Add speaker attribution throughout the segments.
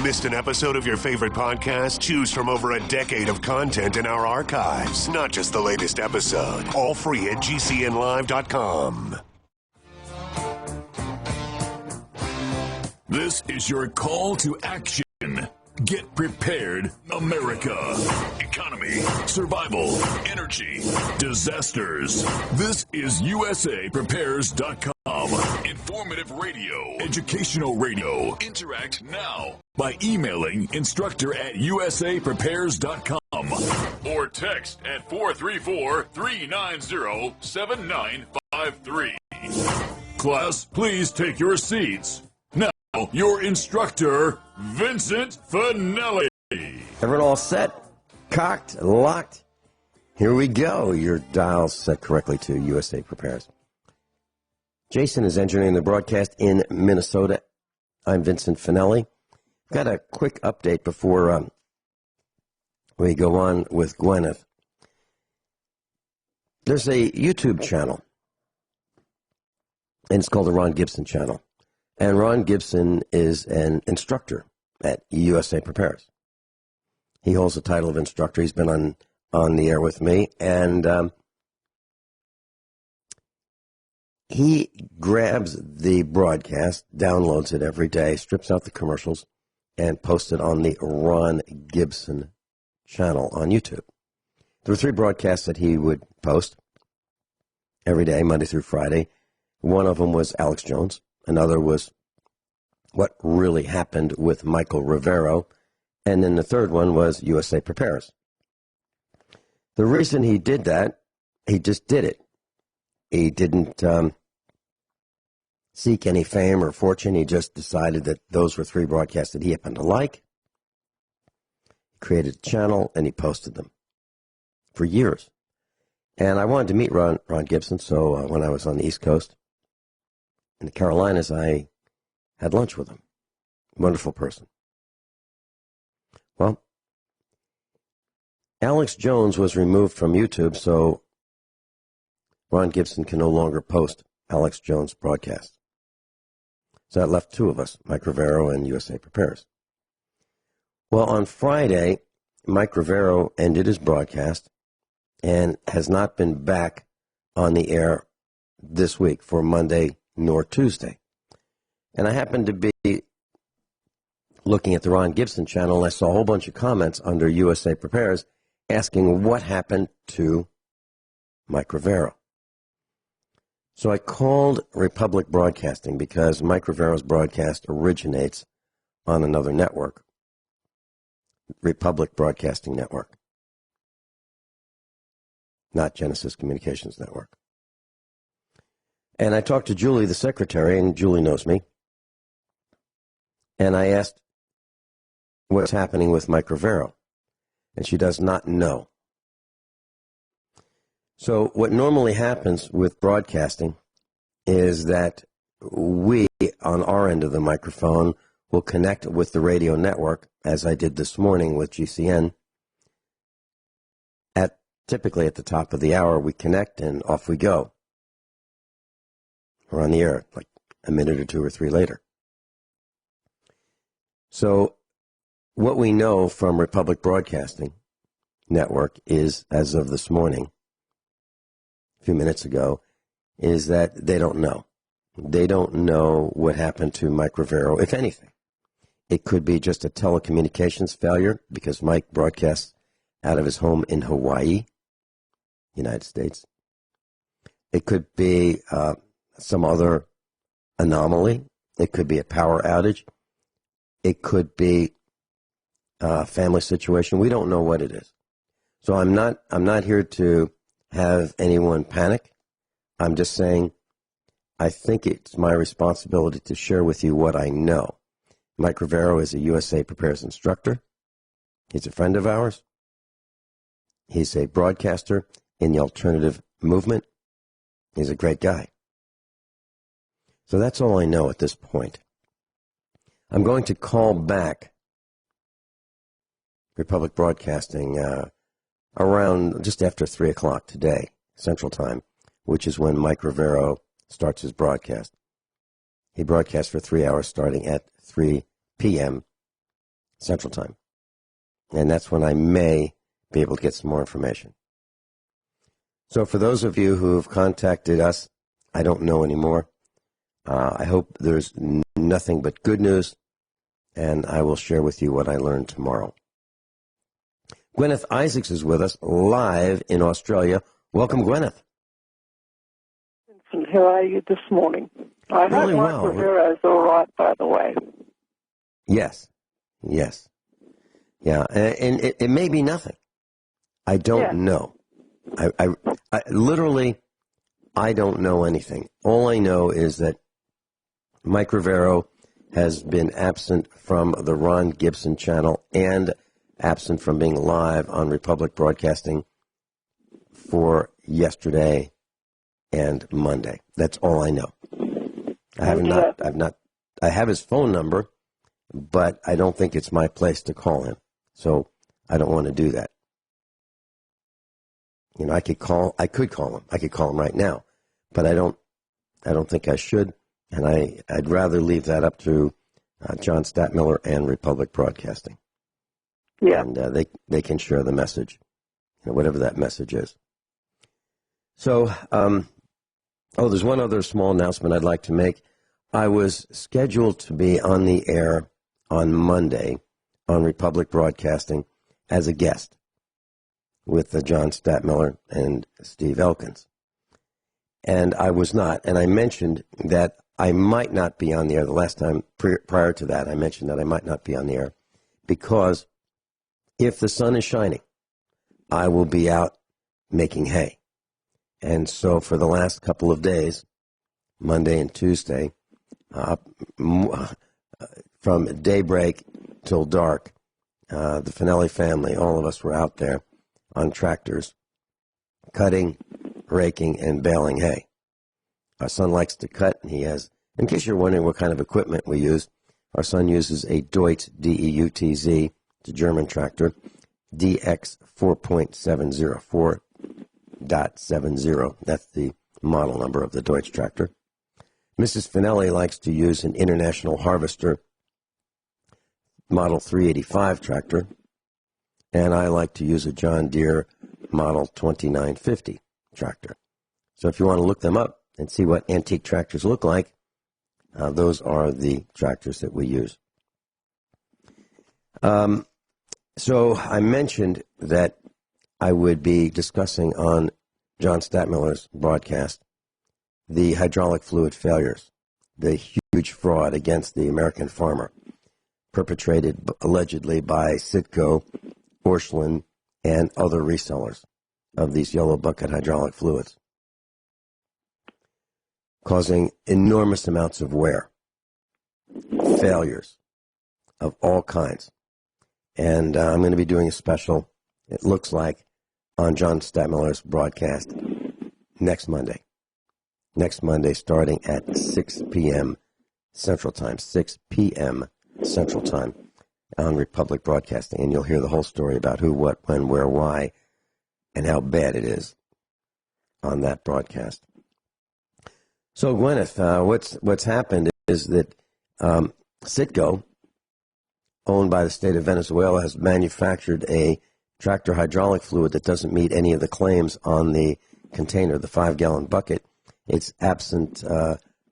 Speaker 1: Missed an episode of your favorite podcast? Choose from over a decade of content in our archives, not just the latest episode. All free at GCNlive.com.
Speaker 2: This is your call to action. Get prepared, America. Economy, survival, energy, disasters. This is USAPrepares.com. Informative radio, educational radio. Interact now by emailing instructor@usaprepares.com or text at 434-390-7953. Class, please take your seats. Now, your instructor, Vincent Finelli.
Speaker 3: Everyone all set, cocked, locked? Here we go. Your dial's set correctly to USA Prepares. Jason is engineering the broadcast in Minnesota. I'm Vincent Finelli. Got a quick update before we go on with Guineith. There's a YouTube channel, and it's called the Ron Gibson channel. And Ron Gibson is an instructor at USA Prepares. He holds the title of instructor. He's been on the air with me, and he grabs the broadcast, downloads it every day, strips out the commercials, and posts it on the Ron Gibson channel on YouTube. There were 3 broadcasts that he would post every day, Monday through Friday. One of them was Alex Jones. Another was what really happened with Michael Rivero. And then the third one was USA Prepares. The reason he did that, he just did it. He didn't seek any fame or fortune. He just decided that those were 3 broadcasts that he happened to like. He created a channel, and he posted them for years. And I wanted to meet Ron Gibson, so when I was on the East Coast, in the Carolinas, I had lunch with him. Wonderful person. Well, Alex Jones was removed from YouTube, so Ron Gibson can no longer post Alex Jones' broadcast. So that left 2 of us, Mike Rivero and USA Prepares. Well, on Friday, Mike Rivero ended his broadcast and has not been back on the air this week for Monday nor Tuesday. And I happened to be looking at the Ron Gibson channel, and I saw a whole bunch of comments under USA Prepares asking what happened to Mike Rivero. So I called Republic Broadcasting because Mike Rivero's broadcast originates on another network, Republic Broadcasting Network, not Genesis Communications Network. And I talked to Julie, the secretary, and Julie knows me. And I asked what's happening with Mike Rivero. And she does not know. So what normally happens with broadcasting is that we, on our end of the microphone, will connect with the radio network, as I did this morning with GCN. Typically at the top of the hour, we connect and off we go. We're on the air like a minute or 2 or 3 later. So what we know from Republic Broadcasting Network is, as of this morning, a few minutes ago, is that they don't know. They don't know what happened to Mike Rivero, if anything. It could be just a telecommunications failure because Mike broadcasts out of his home in Hawaii, United States. It could be some other anomaly. It could be a power outage. It could be a family situation. We don't know what it is. So I'm not here to have anyone panic. I'm just saying I think it's my responsibility to share with you what I know. Mike Rivero is a USA Prepares instructor. He's a friend of ours. He's a broadcaster in the alternative movement. He's a great guy. So that's all I know at this point. I'm going to call back Republic Broadcasting around just after 3 o'clock today, Central Time, which is when Mike Rivero starts his broadcast. He broadcasts for 3 hours starting at 3 p.m. Central Time. And that's when I may be able to get some more information. So for those of you who have contacted us, I don't know anymore. I hope there's nothing but good news, and I will share with you what I learned tomorrow. Guineith Isaacs is with us live in Australia. Welcome, Guineith.
Speaker 4: Vincent, how are you this morning? I
Speaker 3: Really
Speaker 4: hope
Speaker 3: well.
Speaker 4: Michael Hero's all right, by the way.
Speaker 3: Yes. Yeah, and it may be nothing. I don't know. I literally, I don't know anything. All I know is that Mike Rivero has been absent from the Ron Gibson channel and absent from being live on Republic Broadcasting for yesterday and Monday. That's all I know. I have his phone number, but I don't think it's my place to call him. So I don't want to do that. You know, I could call him. I could call him right now, but I don't think I should. And I'd rather leave that up to John Statmiller and Republic Broadcasting.
Speaker 4: Yeah.
Speaker 3: And they can share the message, you know, whatever that message is. So, there's one other small announcement I'd like to make. I was scheduled to be on the air on Monday on Republic Broadcasting as a guest with John Statmiller and Steve Elkins. And I was not. And I mentioned that I might not be on the air. The last time prior to that, I mentioned that I might not be on the air because if the sun is shining, I will be out making hay. And so for the last couple of days, Monday and Tuesday, from daybreak till dark, the Finelli family, all of us were out there on tractors, cutting, raking, and baling hay. Our son likes to cut, and he has, in case you're wondering what kind of equipment we use, our son uses a Deutz, D-E-U-T-Z, it's a German tractor, DX 4.70, 4.70. That's the model number of the Deutz tractor. Mrs. Finelli likes to use an International Harvester Model 385 tractor, and I like to use a John Deere Model 2950 tractor. So if you want to look them up and see what antique tractors look like, those are the tractors that we use. So I mentioned that I would be discussing on John Statmiller's broadcast the hydraulic fluid failures, the huge fraud against the American farmer, perpetrated allegedly by Citgo, Orscheln, and other resellers of these yellow bucket hydraulic fluids, causing enormous amounts of wear, failures of all kinds. And I'm going to be doing a special, it looks like, on John Statmiller's broadcast next Monday. Next Monday, starting at 6 p.m. Central Time, 6 p.m. Central Time on Republic Broadcasting. And you'll hear the whole story about who, what, when, where, why, and how bad it is on that broadcast. So, Guineith, what's happened is that Citgo, owned by the state of Venezuela, has manufactured a tractor hydraulic fluid that doesn't meet any of the claims on the container, the 5-gallon bucket. It's absent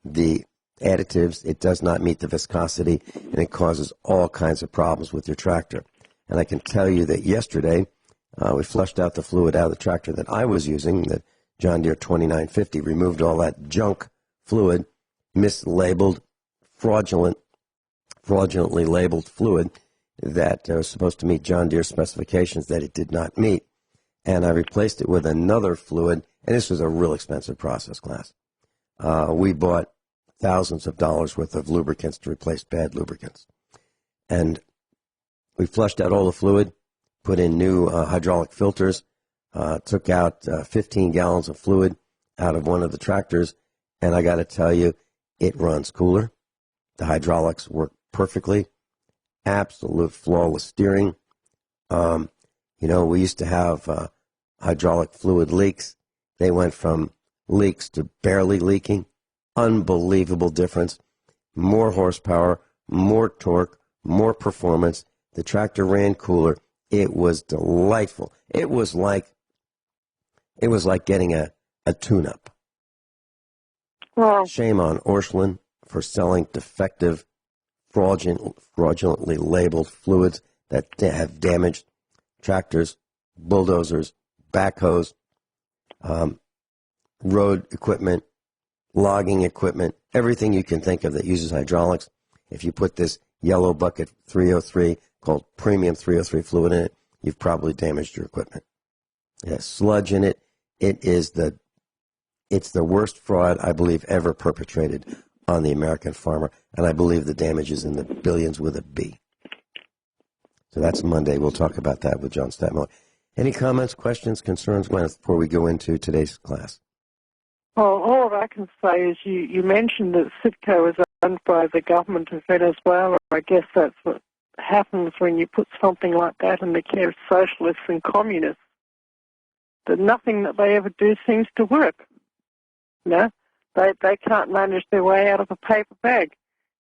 Speaker 3: the additives. It does not meet the viscosity, and it causes all kinds of problems with your tractor. And I can tell you that yesterday we flushed out the fluid out of the tractor that I was using, the John Deere 2950, removed all that junk fluid, mislabeled, fraudulently labeled fluid that was supposed to meet John Deere specifications that it did not meet. And I replaced it with another fluid, and this was a real expensive process, class. We bought thousands of dollars worth of lubricants to replace bad lubricants. And we flushed out all the fluid, put in new hydraulic filters, took out 15 gallons of fluid out of one of the tractors, and I got to tell you, it runs cooler. The hydraulics work perfectly. Absolute flawless steering. We used to have hydraulic fluid leaks. They went from leaks to barely leaking. Unbelievable difference. More horsepower, more torque, more performance. The tractor ran cooler. It was delightful. It was like getting a tune-up.
Speaker 4: Well,
Speaker 3: Shame on Orscheln for selling defective, fraudulently labeled fluids that have damaged tractors, bulldozers, backhoes, road equipment, logging equipment, everything you can think of that uses hydraulics. If you put this yellow bucket 303 called premium 303 fluid in it, you've probably damaged your equipment. It has sludge in it. It's the worst fraud, I believe, ever perpetrated on the American farmer, and I believe the damage is in the billions with a B. So that's Monday. We'll talk about that with John Statmiller. Any comments, questions, concerns, Gwyneth, before we go into today's class?
Speaker 4: well, all I can say is you mentioned that Sitco is owned by the government of Venezuela. I guess that's what happens when you put something like that in the care of socialists and communists. That nothing that they ever do seems to work. You know, they can't manage their way out of a paper bag.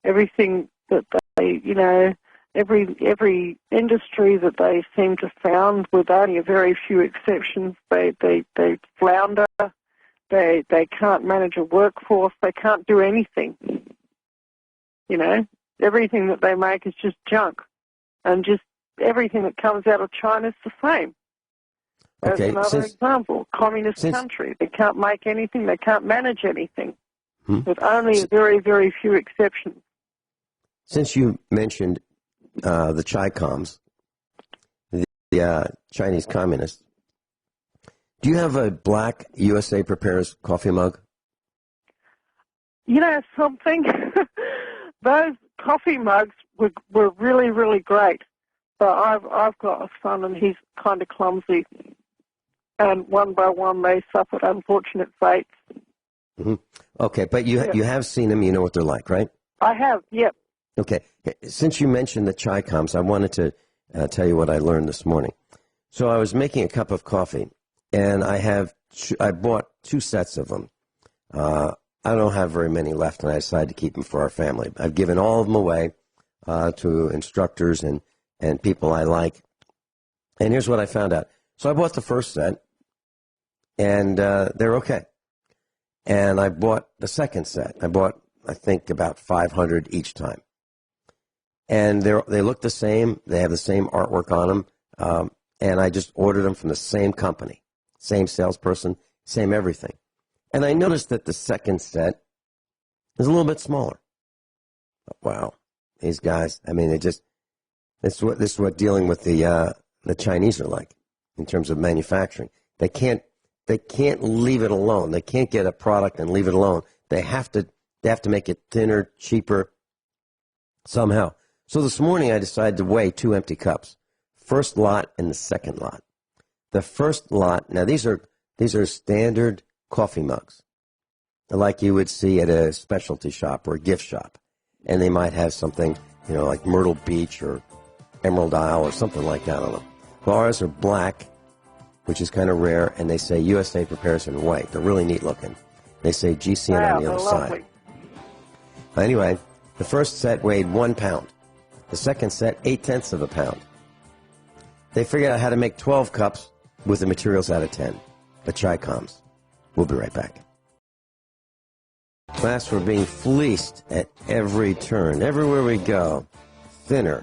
Speaker 4: Everything that they, you know, every industry that they seem to found, with only a very few exceptions, they flounder. They can't manage a workforce. They can't do anything. You know, everything that they make is just junk, and just everything that comes out of China is the same. That's another example. Communist country. They can't make anything. They can't manage anything. With only very, very few exceptions.
Speaker 3: Since you mentioned the Chi-Coms, the Chinese communists, do you have a black USA Prepares coffee mug?
Speaker 4: You know something? Those coffee mugs were really, really great. But I've got a son, and he's kind of clumsy. And one by one, they suffered unfortunate fates.
Speaker 3: Mm-hmm. Okay, but you have seen them. You know what they're like, right?
Speaker 4: I have, yep.
Speaker 3: Okay. Since you mentioned the Chi-Coms, I wanted to tell you what I learned this morning. So I was making a cup of coffee, and I bought 2 sets of them. I don't have very many left, and I decided to keep them for our family. I've given all of them away to instructors and people I like. And here's what I found out. So I bought the first set, and they're okay. And I bought the second set. I bought, I think, about 500 each time. And they look the same. They have the same artwork on them. And I just ordered them from the same company, same salesperson, same everything. And I noticed that the second set is a little bit smaller. Wow. These guys, I mean, this is what dealing with the Chinese are like in terms of manufacturing. They can't leave it alone. They can't get a product and leave it alone. They have to make it thinner, cheaper, somehow. So this morning I decided to weigh 2 empty cups, first lot and the second lot. The first lot, now these are standard coffee mugs, like you would see at a specialty shop or a gift shop, and they might have something, you know, like Myrtle Beach or Emerald Isle or something like that on them. Well, ours are black, which is kind of rare, and they say USA Prepares in white. They're really neat looking. They say GCN on the other side. Anyway, the first set weighed 1 pound. The second set, 0.8 of a pound. They figured out how to make 12 cups with the materials out of 10. The Chi-Coms. We'll be right back. Class, we're being fleeced at every turn. Everywhere we go. Thinner,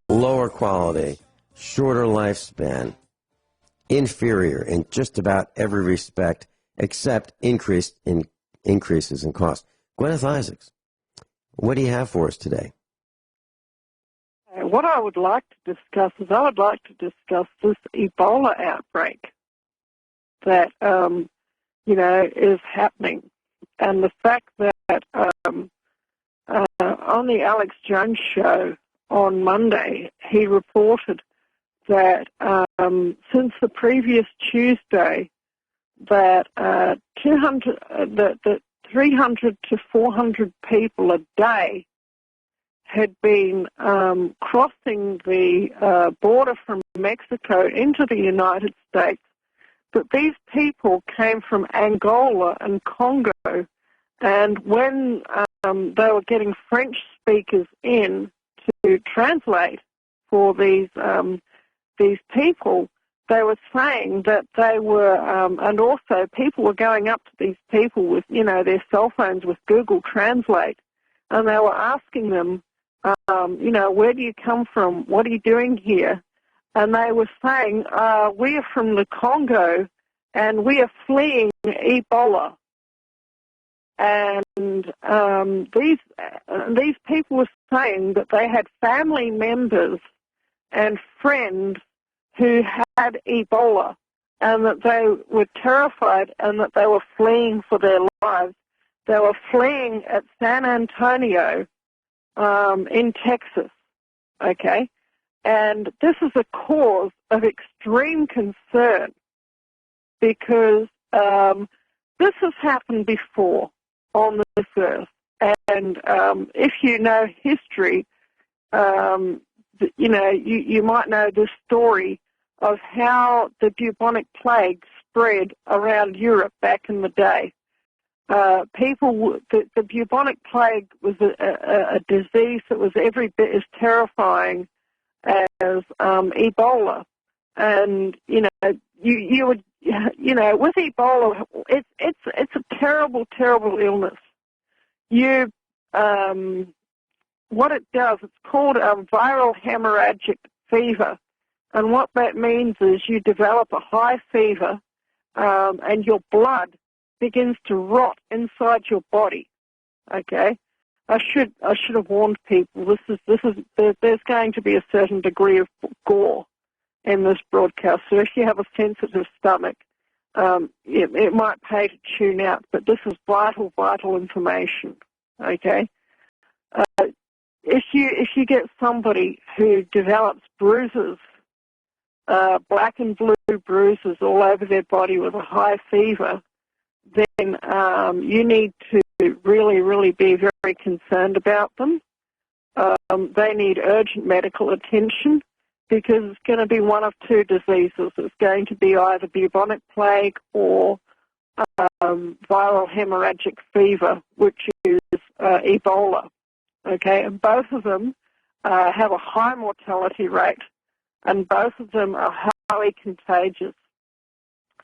Speaker 3: lower quality, shorter lifespan, inferior in just about every respect, except increases in cost. Guineith Isaacs, what do you have for us today?
Speaker 4: What I would like to discuss this Ebola outbreak that, is happening. And the fact that on the Alex Jones show on Monday, he reported that since the previous Tuesday, that 300 to 400 people a day had been crossing the border from Mexico into the United States. But these people came from Angola and Congo, and when they were getting French speakers in to translate for these people, they were saying that they were, and also people were going up to these people with, their cell phones with Google Translate, and they were asking them, where do you come from? What are you doing here? And they were saying, we are from the Congo, and we are fleeing Ebola. And these people were saying that they had family members and friends who had Ebola, and that they were terrified and that they were fleeing for their lives. They were fleeing at San Antonio in Texas, okay? And this is a cause of extreme concern because this has happened before on this earth. And if you know history, you might know this story of how the bubonic plague spread around Europe back in the day. The bubonic plague was a disease that was every bit as terrifying as Ebola, and you would with Ebola, it's a terrible illness. What it does, it's called a viral hemorrhagic fever, and what that means is you develop a high fever, and your blood begins to rot inside your body. Okay, I should have warned people. There's going to be a certain degree of gore in this broadcast. So if you have a sensitive stomach, it might pay to tune out. But this is vital information. Okay, if you get somebody who develops bruises, black and blue bruises all over their body with a high fever, then you need to really be very concerned about them. They need urgent medical attention because it's going to be one of two diseases. It's going to be either bubonic plague or viral hemorrhagic fever, which is Ebola. Okay, and both of them have a high mortality rate, and both of them are highly contagious.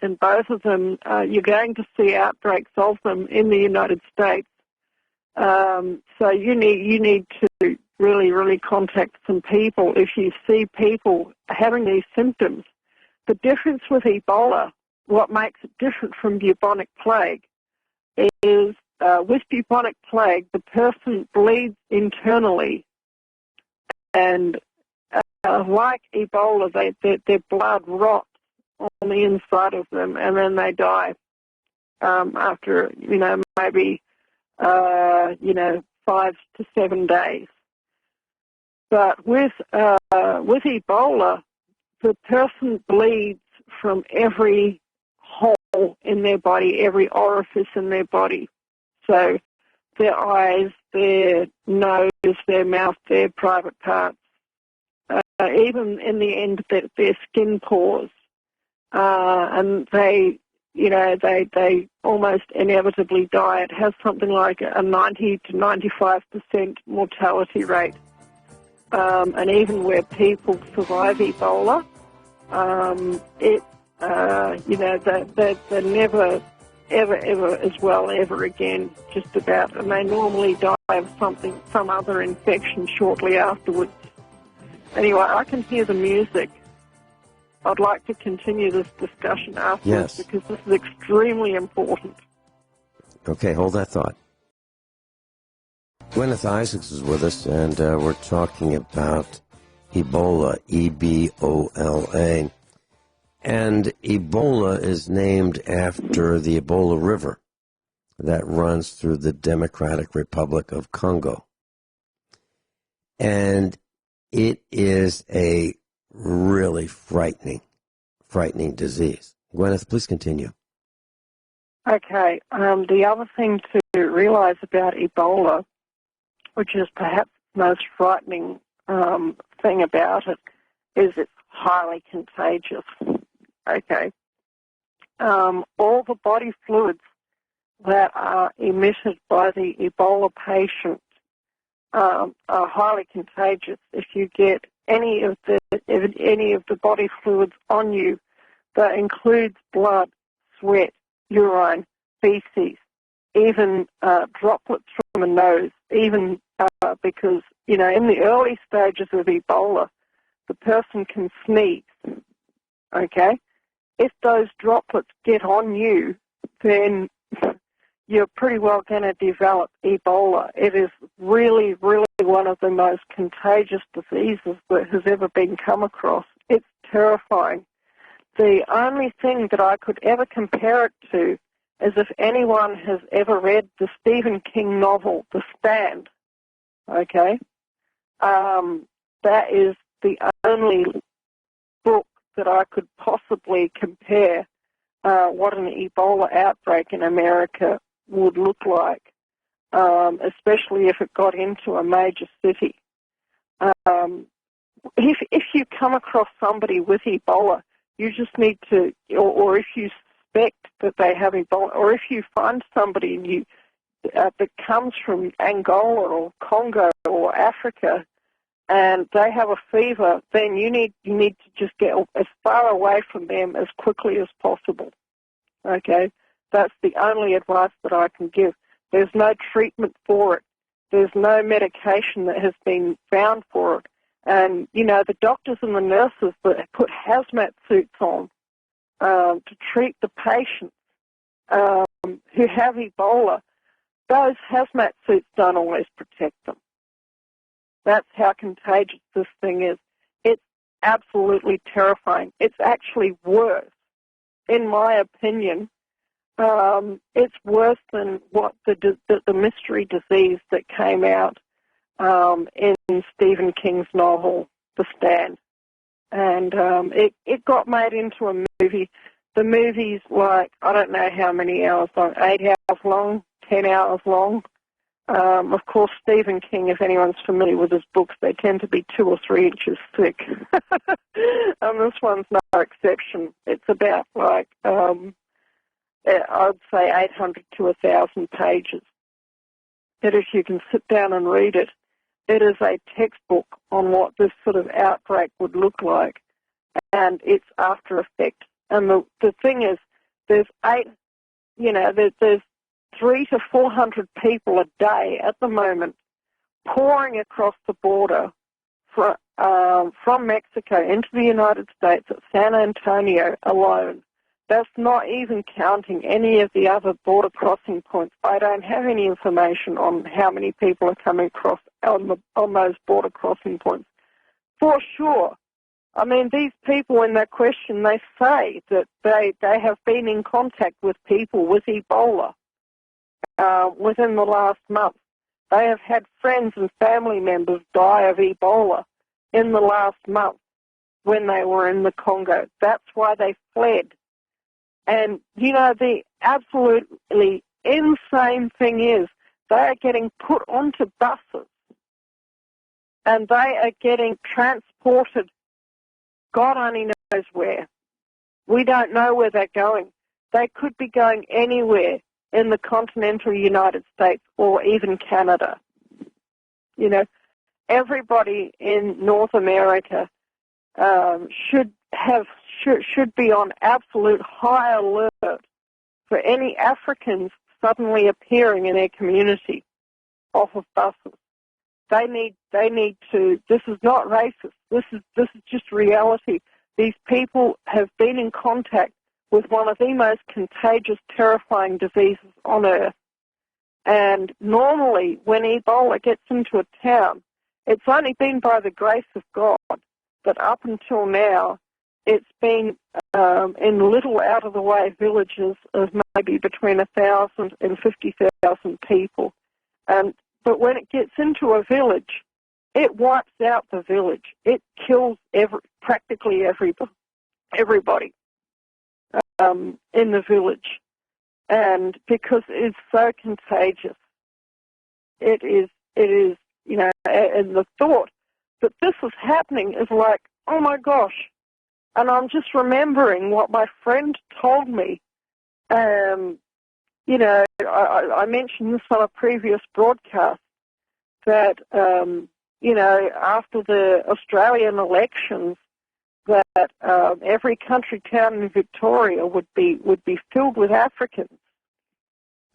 Speaker 4: And both of them, you're going to see outbreaks of them in the United States. So you need to really contact some people if you see people having these symptoms. The difference with Ebola, what makes it different from bubonic plague, is with bubonic plague, the person bleeds internally, and like Ebola, their blood rots on the inside of them, and then they die after maybe 5 to 7 days. But with Ebola, the person bleeds from every hole in their body, every orifice in their body. So their eyes, their nose, their mouth, their private parts, even in the end, their skin pores. And they almost inevitably die. It has something like a 90 to 95% mortality rate. And even where people survive Ebola, they're never, ever as well ever again, just about. And they normally die of some other infection shortly afterwards. Anyway, I can hear the music. I'd like to continue this discussion afterwards because this is extremely important.
Speaker 3: Okay, hold that thought. Guineith Isaacs is with us, and we're talking about Ebola, E-B-O-L-A. And Ebola is named after the Ebola River that runs through the Democratic Republic of Congo. And it is a really frightening disease. Guineith, please continue.
Speaker 4: Okay. The other thing to realize about Ebola, which is perhaps the most frightening thing about it, is it's highly contagious. Okay. All the body fluids that are emitted by the Ebola patient are highly contagious. If you get any of the body fluids on you. That includes blood, sweat, urine, feces, even droplets from the nose, even because, in the early stages of Ebola, the person can sneeze, okay? If those droplets get on you, then you're pretty well going to develop Ebola. It is really, really one of the most contagious diseases that has ever been come across. It's terrifying. The only thing that I could ever compare it to is if anyone has ever read the Stephen King novel, The Stand, okay? That is the only book that I could possibly compare what an Ebola outbreak in America would look like, especially if it got into a major city. If you come across somebody with Ebola, you just need to, or if you suspect that they have Ebola, or if you find somebody that comes from Angola or Congo or Africa, and they have a fever, then you need to just get as far away from them as quickly as possible. Okay? That's the only advice that I can give. There's no treatment for it. There's no medication that has been found for it. And, the doctors and the nurses that put hazmat suits on to treat the patients who have Ebola, those hazmat suits don't always protect them. That's how contagious this thing is. It's absolutely terrifying. It's actually worse, in my opinion. It's worse than what the mystery disease that came out in Stephen King's novel, The Stand. And it got made into a movie. The movie's like, I don't know how many hours long, 8 hours long, 10 hours long. Of course, Stephen King, if anyone's familiar with his books, they tend to be 2 or 3 inches thick. And this one's no exception. It's about I'd say 800 to 1,000 pages. But if you can sit down and read it, it is a textbook on what this sort of outbreak would look like and its after effects. And the thing is, there's 300 to 400 people a day at the moment pouring across the border from Mexico into the United States at San Antonio alone. That's not even counting any of the other border crossing points. I don't have any information on how many people are coming across on those border crossing points. For sure. I mean, these people in their question, they say that they have been in contact with people with Ebola within the last month. They have had friends and family members die of Ebola in the last month when they were in the Congo. That's why they fled. And, the absolutely insane thing is they are getting put onto buses and they are getting transported God only knows where. We don't know where they're going. They could be going anywhere in the continental United States or even Canada. Everybody in North America should be on absolute high alert for any Africans suddenly appearing in their community off of buses. They need to. This is not racist. This is just reality. These people have been in contact with one of the most contagious, terrifying diseases on earth. And normally, when Ebola gets into a town, it's only been by the grace of God that up until now, it's been in little out-of-the-way villages of maybe between 1,000 and 50,000 people. But when it gets into a village, it wipes out the village. It kills practically everybody in the village. And because it's so contagious, it is, and the thought that this is happening is like, oh my gosh. And I'm just remembering what my friend told me. I mentioned this on a previous broadcast, that after the Australian elections, that every country town in Victoria would be filled with Africans.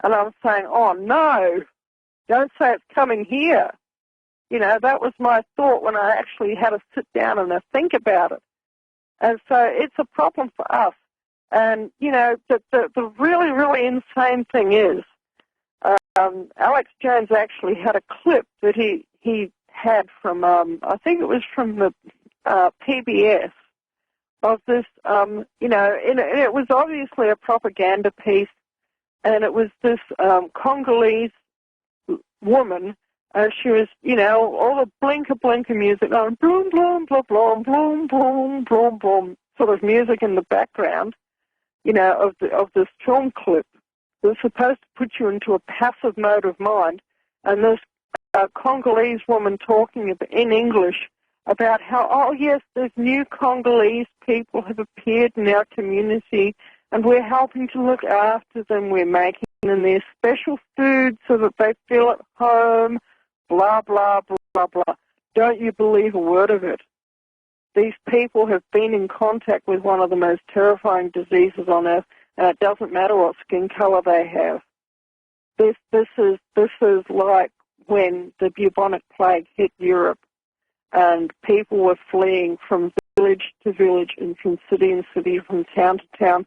Speaker 4: And I'm saying, oh no, don't say it's coming here. That was my thought when I actually had to sit down and think about it. And so it's a problem for us. And, the really, really insane thing is, Alex Jones actually had a clip that he had from, I think it was from the PBS, of this, and it was obviously a propaganda piece, and it was this Congolese woman. She was, all the blinker music, going bloom, bloom, bloom, bloom, bloom, bloom, bloom, bloom, sort of music in the background, of this film clip. It was supposed to put you into a passive mode of mind, and this Congolese woman talking in English about how, oh yes, there's new Congolese people have appeared in our community, and we're helping to look after them. We're making them their special food so that they feel at home, blah, blah, blah, blah. Don't you believe a word of it. These people have been in contact with one of the most terrifying diseases on earth, and it doesn't matter what skin color they have. This is like when the bubonic plague hit Europe, and people were fleeing from village to village and from city and city, from town to town,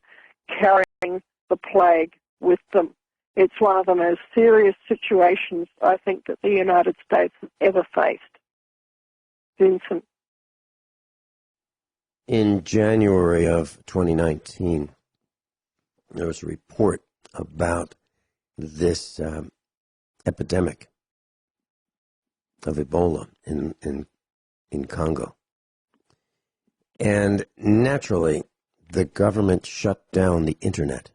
Speaker 4: carrying the plague with them. It's one of the most serious situations I think that the United States has ever faced. Vincent.
Speaker 3: In January of 2019, there was a report about this epidemic of Ebola in Congo. And naturally, the government shut down the internet.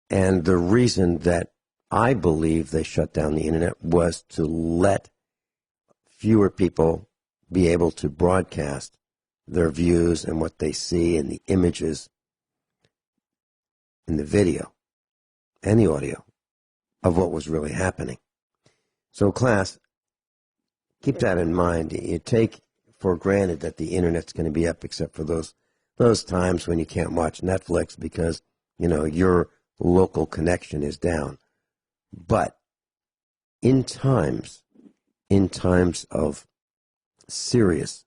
Speaker 3: And the reason that I believe they shut down the internet was to let fewer people be able to broadcast their views and what they see and the images and the video and the audio of what was really happening. So, class, keep that in mind. You take for granted that the internet's going to be up, except for those times when you can't watch Netflix because, your local connection is down. But in times of serious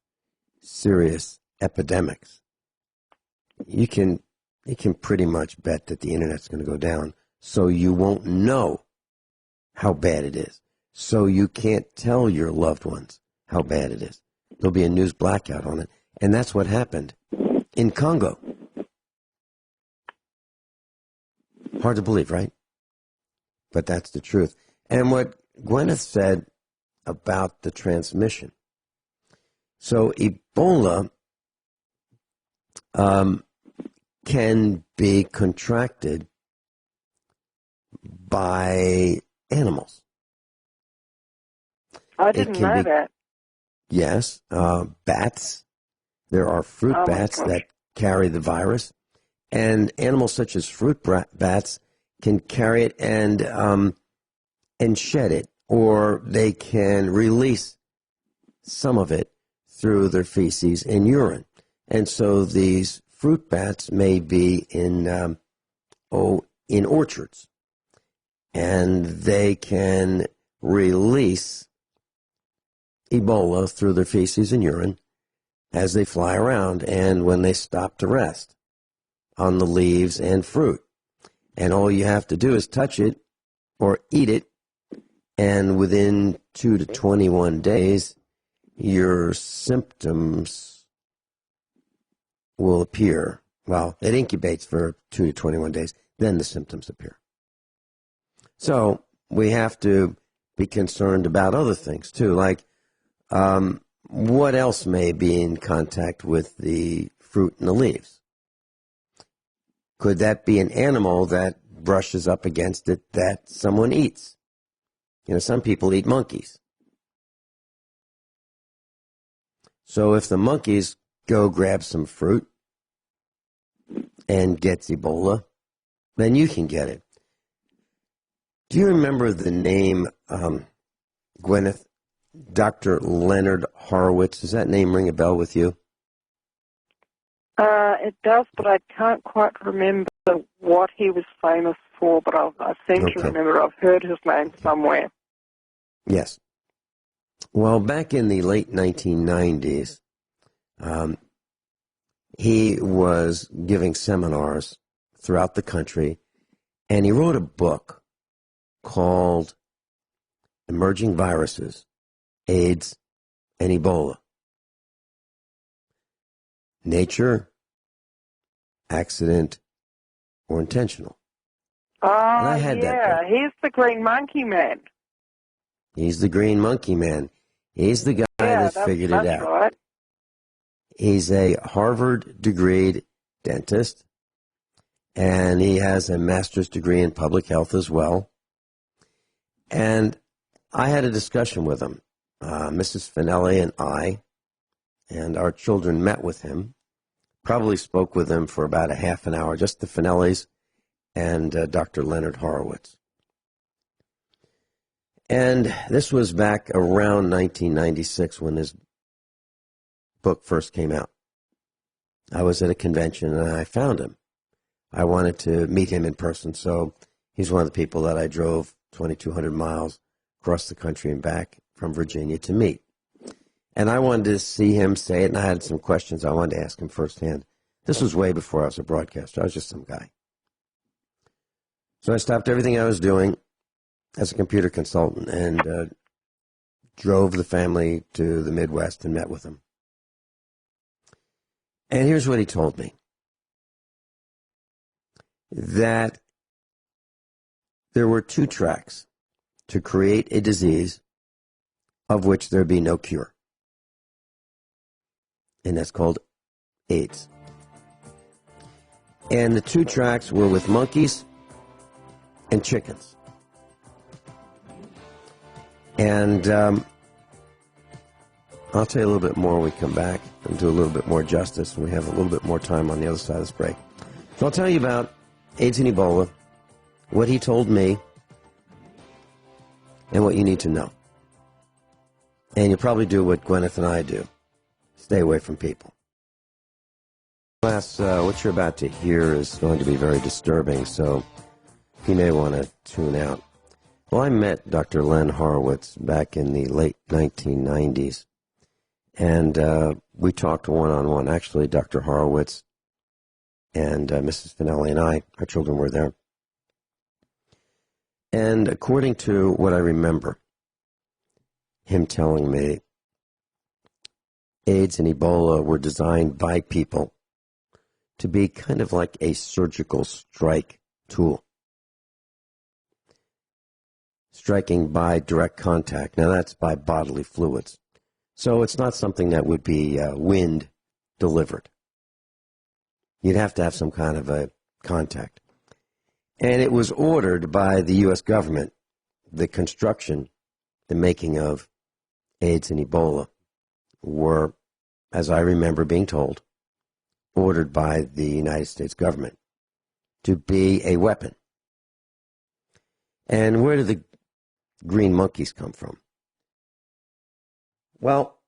Speaker 3: epidemics, you can pretty much bet that the internet's going to go down, so you won't know how bad it is. So you can't tell your loved ones how bad it is. There'll be a news blackout on it. And that's what happened in Congo. Hard to believe, right? But that's the truth. And what Guineith said about the transmission. So Ebola can be contracted by animals.
Speaker 4: I didn't know that.
Speaker 3: Yes, bats. There are fruit bats that carry the virus, and animals such as fruit bats can carry it and shed it, or they can release some of it through their feces and urine. And so these fruit bats may be in orchards, and they can release Ebola through their feces and urine as they fly around and when they stop to rest on the leaves and fruit. And all you have to do is touch it or eat it, and within 2 to 21 days, your symptoms will appear. Well, it incubates for 2 to 21 days, then the symptoms appear. So we have to be concerned about other things too, like what else may be in contact with the fruit and the leaves? Could that be an animal that brushes up against it that someone eats? Some people eat monkeys. So if the monkeys go grab some fruit and gets Ebola, then you can get it. Do you remember the name, Guineith, Dr. Leonard Horowitz. Does that name ring a bell with you?
Speaker 4: It does, but I can't quite remember what he was famous for, but I seem to remember I've heard his name somewhere.
Speaker 3: Yes. Well, back in the late 1990s, he was giving seminars throughout the country, and he wrote a book called Emerging Viruses, AIDS, and Ebola. Nature, accident, or intentional.
Speaker 4: Oh, yeah, he's the Green Monkey Man.
Speaker 3: He's the Green Monkey Man. He's the guy that figured it out.
Speaker 4: Right.
Speaker 3: He's a Harvard-degreed dentist, and he has a master's degree in public health as well. And I had a discussion with him. Mrs. Finelli and I and our children met with him, probably spoke with him for about a half an hour, just the Finellis and Dr. Leonard Horowitz. And this was back around 1996 when his book first came out. I was at a convention and I found him. I wanted to meet him in person, so he's one of the people that I drove 2,200 miles across the country and back from Virginia to meet. And I wanted to see him say it, and I had some questions I wanted to ask him firsthand. This was way before I was a broadcaster. I was just some guy. So I stopped everything I was doing as a computer consultant and drove the family to the Midwest and met with him. And here's what he told me. That there were two tracks to create a disease of which there be no cure. And that's called AIDS. And the two tracks were with monkeys and chickens. And I'll tell you a little bit more when we come back and do a little bit more justice, and we have a little bit more time on the other side of this break. So I'll tell you about AIDS and Ebola, what he told me, and what you need to know. And you'll probably do what Guineith and I do. Stay away from people. Class, what you're about to hear is going to be very disturbing, so you may want to tune out. Well, I met Dr. Len Horowitz back in the late 1990s, and we talked one-on-one. Actually, Dr. Horowitz and Mrs. Finelli and I, our children were there. And according to what I remember, him telling me, AIDS and Ebola were designed by people to be kind of like a surgical strike tool. Striking by direct contact. Now that's by bodily fluids. So it's not something that would be wind delivered. You'd have to have some kind of a contact. And it was ordered by the U.S. government, the construction, the making of AIDS and Ebola were, as I remember being told, ordered by the United States government to be a weapon. And where did the green monkeys come from? Well,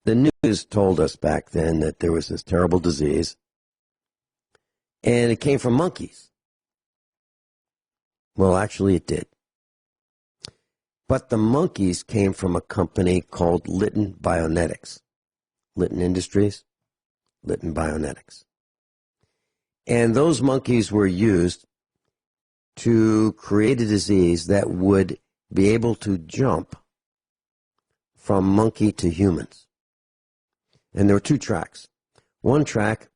Speaker 3: the news told us back then that there was this terrible disease, and it came from monkeys. Well, actually it did. But the monkeys came from a company called Litton Bionetics. Litton Industries, Litton Bionetics. And those monkeys were used to create a disease that would be able to jump from monkey to humans. And there were two tracks. One track,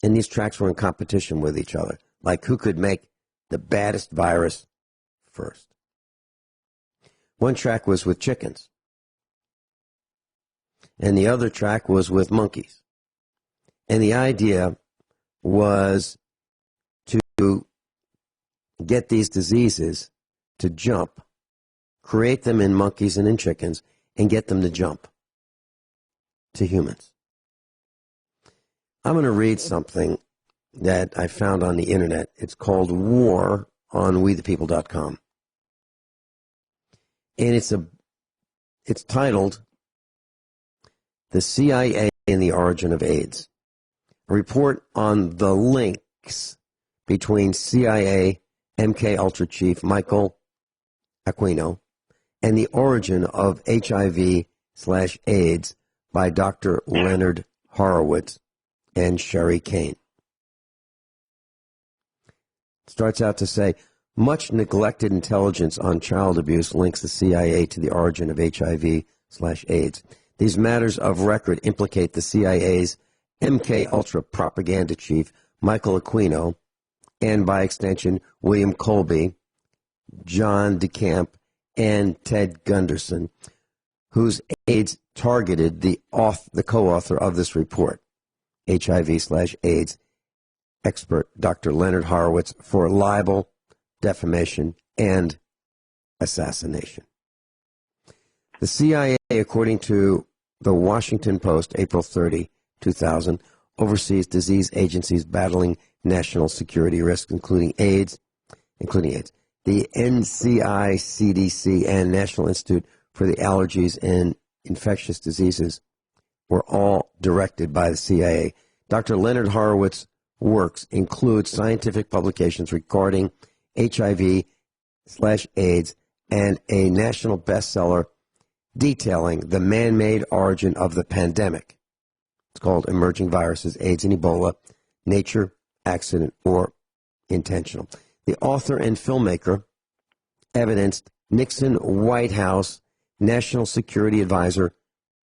Speaker 3: and these tracks were in competition with each other, like who could make the baddest virus first. One track was with chickens, and the other track was with monkeys. And the idea was to get these diseases to jump, create them in monkeys and in chickens, and get them to jump to humans. I'm going to read something that I found on the internet. It's called War on WeThePeople.com. And it's a it's titled "The CIA and the Origin of AIDS," a report on the links between CIA MK Ultra chief Michael Aquino and the origin of HIV/AIDS by Dr. Leonard Horowitz and Sherry Kane. Starts out to say, much neglected intelligence on child abuse links the CIA to the origin of HIV/AIDS. These matters of record implicate the CIA's MK Ultra propaganda chief, Michael Aquino, and by extension, William Colby, John DeCamp, and Ted Gunderson, whose aides targeted the co-author of this report, HIV/AIDS expert Dr. Leonard Horowitz, for libel, defamation, and assassination. The CIA, according to the Washington Post, April 30, 2000, oversees disease agencies battling national security risks, including AIDS. The NCI, CDC, and National Institute for the Allergies and Infectious Diseases were all directed by the CIA. Dr. Leonard Horowitz's works include scientific publications regarding HIV/AIDS and a national bestseller detailing the man-made origin of the pandemic. It's called Emerging Viruses, AIDS and Ebola, Nature, Accident, or Intentional. The author and filmmaker evidenced Nixon White House National Security Advisor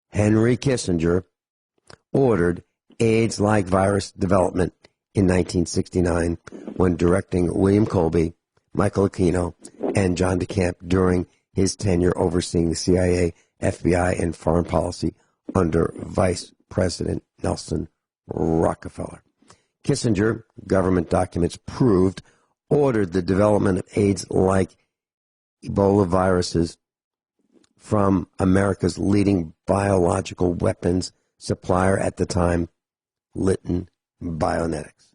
Speaker 3: Henry Kissinger ordered AIDS-like virus development in 1969 when directing William Colby, Michael Aquino, and John DeCamp during his tenure overseeing the CIA, FBI, and foreign policy under Vice President Nelson Rockefeller. Kissinger, government documents proved, ordered the development of AIDS-like Ebola viruses from America's leading biological weapons supplier at the time, Lytton Bionetics.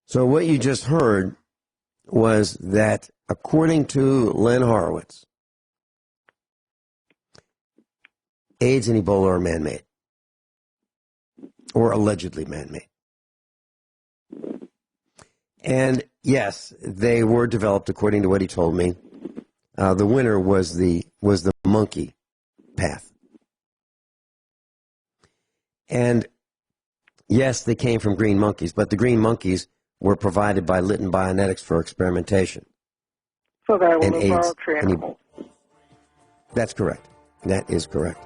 Speaker 3: So what you just heard was that, according to Len Horowitz, AIDS and Ebola are man-made, or allegedly man-made. And yes, they were developed according to what he told me. The winner was the monkey path. And yes, they came from green monkeys, but the green monkeys were provided by Lytton Bionetics for experimentation.
Speaker 4: So they were laboratory animals.
Speaker 3: That's correct. That is correct.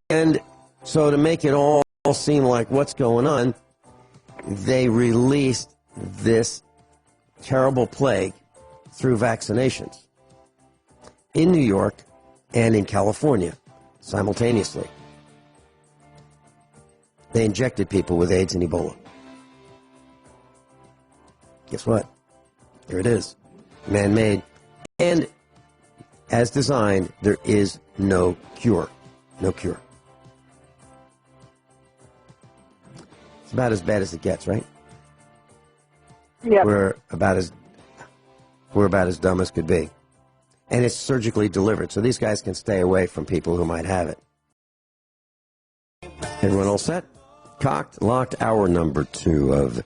Speaker 3: And so to make it all seem like what's going on, they released this terrible plague through vaccinations in New York and in California simultaneously. They injected people with AIDS and Ebola. Guess what? Here it is. Man-made. And as designed, there is no cure. No cure. It's about as bad as it gets, right?
Speaker 4: Yeah.
Speaker 3: We're about as dumb as could be. And it's surgically delivered, so these guys can stay away from people who might have it. Everyone all set? Cocked, locked, hour number 2 of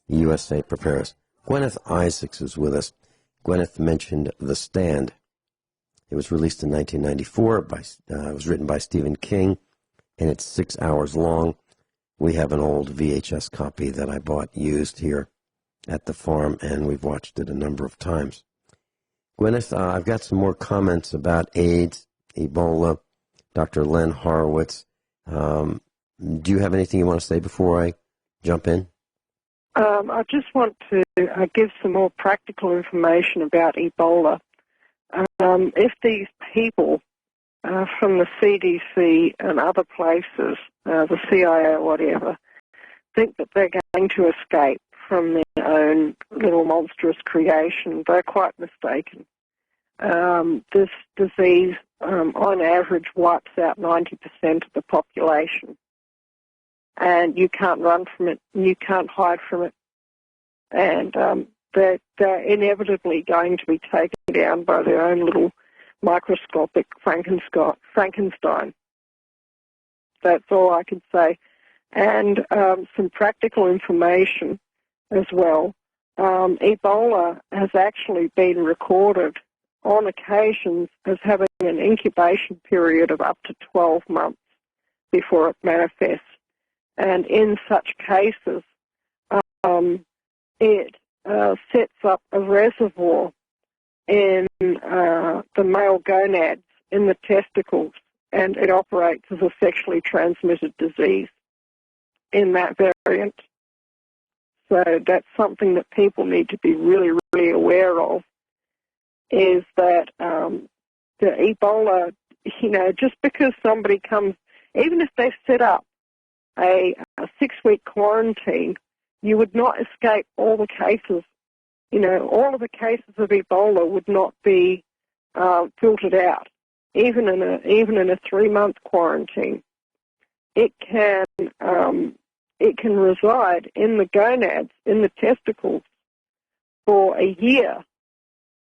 Speaker 3: USA Prepares. Guineith Isaacs is with us. Guineith mentioned The Stand. It was released in 1994. It was written by Stephen King, and it's 6 hours long. We have an old VHS copy that I bought used here at the farm, and we've watched it a number of times. Guineith, I've got some more comments about AIDS, Ebola, Dr. Len Horowitz. Do you have anything you want to say before I jump in?
Speaker 4: I just want to give some more practical information about Ebola. If these people from the CDC and other places, the CIA or whatever, think that they're going to escape from their own little monstrous creation, they're quite mistaken. This disease, on average, wipes out 90% of the population. And you can't run from it, you can't hide from it. And that they're inevitably going to be taken down by their own little microscopic Frankenstein. That's all I can say. And some practical information as well. Ebola has actually been recorded on occasions as having an incubation period of up to 12 months before it manifests. And in such cases, it sets up a reservoir in the male gonads in the testicles, and it operates as a sexually transmitted disease in that variant. So that's something that people need to be really, really aware of, is that the Ebola, just because somebody comes, even if they set up a 6-week quarantine, you would not escape all the cases. All of the cases of Ebola would not be filtered out, even in a 3-month quarantine. It can reside in the gonads, in the testicles, for a year,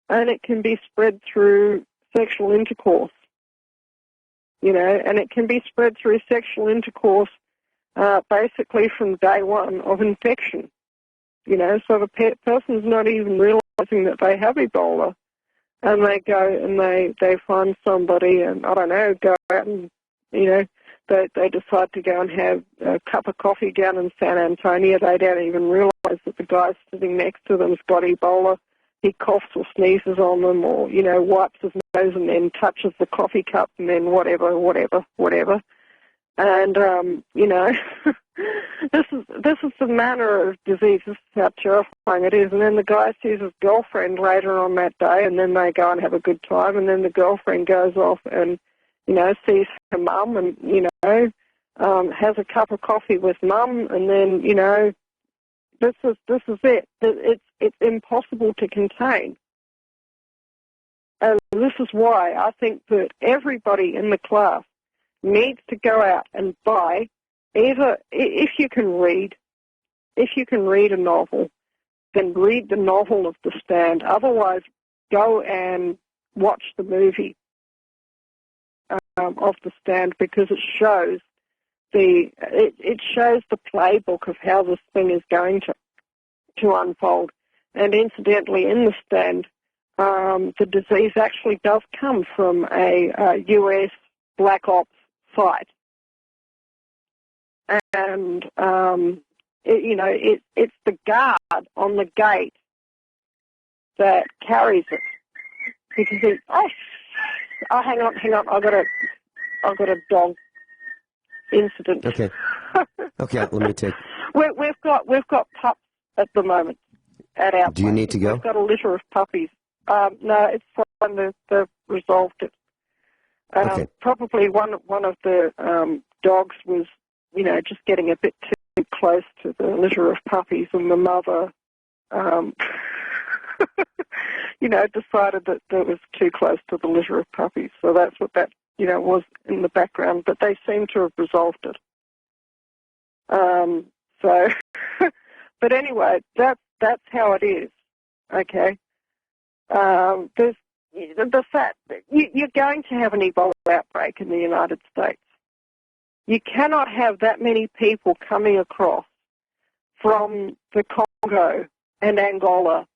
Speaker 4: and it can be spread through sexual intercourse. And it can be spread through sexual intercourse basically from day one of infection. So the person's not even realizing that they have Ebola, and they go and they find somebody, and I don't know, go out and they decide to go and have a cup of coffee down in San Antonio. They don't even realize that the guy sitting next to them's got Ebola. He coughs or sneezes on them, or wipes his nose and then touches the coffee cup, and then whatever. And this is the manner of disease. This is how terrifying it is. And then the guy sees his girlfriend later on that day, and then they go and have a good time. And then the girlfriend goes off and sees her mum, and has a cup of coffee with mum, and then this is it. It's impossible to contain. And this is why I think that everybody in the class needs to go out and buy, either, if you can read a novel, then read the novel of The Stand. Otherwise, go and watch the movie of The Stand, because it shows the playbook of how this thing is going to unfold. And incidentally, in The Stand, the disease actually does come from a U.S. Black Ops site. And, it's the guard on the gate that carries it. Because hang on, I've got a dog incident.
Speaker 3: Okay. Okay, let me take.
Speaker 4: We've got pups at the moment at our.
Speaker 3: Do you need to go?
Speaker 4: We've got a litter of puppies. No, it's fine. They've resolved it.
Speaker 3: Okay.
Speaker 4: Probably one of the dogs was, just getting a bit too close to the litter of puppies, and the mother, decided that it was too close to the litter of puppies. So that's what that, was in the background. But they seem to have resolved it. But anyway, that's how it is. Okay. There's the fact that you're going to have an Ebola outbreak in the United States. You cannot have that many people coming across from the Congo and Angola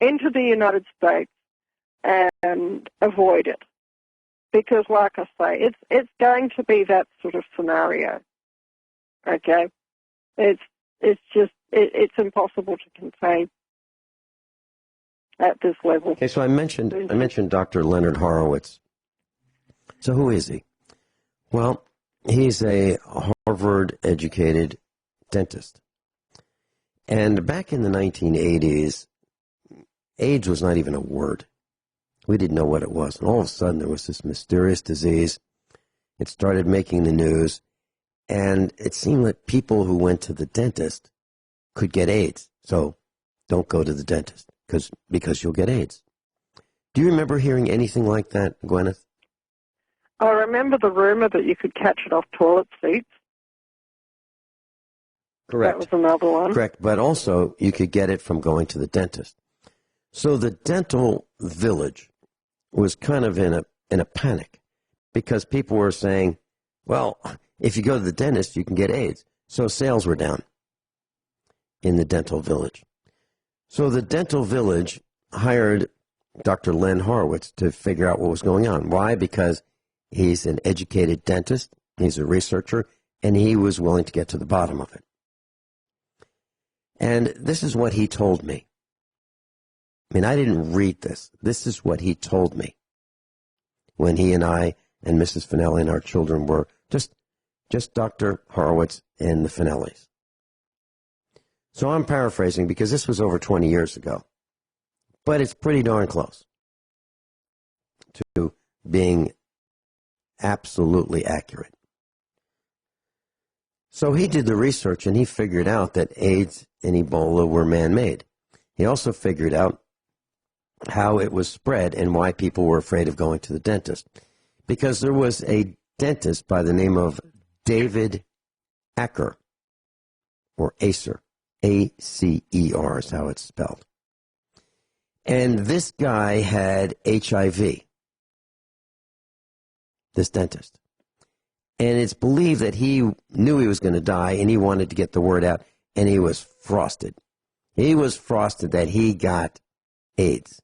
Speaker 4: into the United States and avoid it. Because, like I say, it's going to be that sort of scenario. Okay? It's impossible to contain at this level.
Speaker 3: Okay, so I mentioned Dr. Leonard Horowitz. So who is he? Well, he's a Harvard-educated dentist. And back in the 1980s, AIDS was not even a word. We didn't know what it was. And all of a sudden, there was this mysterious disease. It started making the news. And it seemed that people who went to the dentist could get AIDS. So don't go to the dentist because you'll get AIDS. Do you remember hearing anything like that, Guineith?
Speaker 4: I remember the rumor that you could catch it off toilet seats.
Speaker 3: Correct.
Speaker 4: That was another one.
Speaker 3: Correct, but also you could get it from going to the dentist. So the dental village was kind of in a panic because people were saying, well, if you go to the dentist, you can get AIDS. So sales were down in the dental village. So the dental village hired Dr. Len Horowitz to figure out what was going on. Why? Because he's an educated dentist, he's a researcher, and he was willing to get to the bottom of it. And this is what he told me. I mean, I didn't read this. This is what he told me when he and I and Mrs. Finelli and our children were just Dr. Horowitz and the Finellis. So I'm paraphrasing because this was over 20 years ago. But it's pretty darn close to being absolutely accurate. So he did the research and he figured out that AIDS and Ebola were man-made. He also figured out how it was spread and why people were afraid of going to the dentist. Because there was a dentist by the name of David Acker, or Acer, A-C-E-R is how it's spelled. And this guy had HIV, this dentist. And it's believed that he knew he was going to die and he wanted to get the word out, and he was frosted. He was frosted that he got AIDS.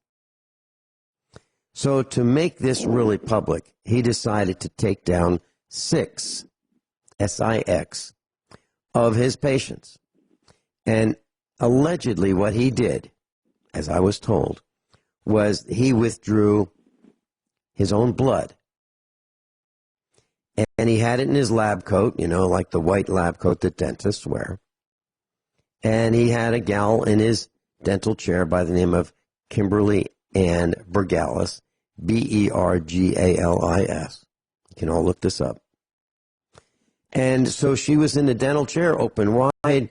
Speaker 3: So to make this really public, he decided to take down 6, S-I-X, of his patients. And allegedly what he did, as I was told, was he withdrew his own blood. And he had it in his lab coat, you know, like the white lab coat that dentists wear. And he had a gal in his dental chair by the name of Kimberly Ann Bergalis, B-E-R-G-A-L-I-S. You can all look this up. And so she was in the dental chair, open wide,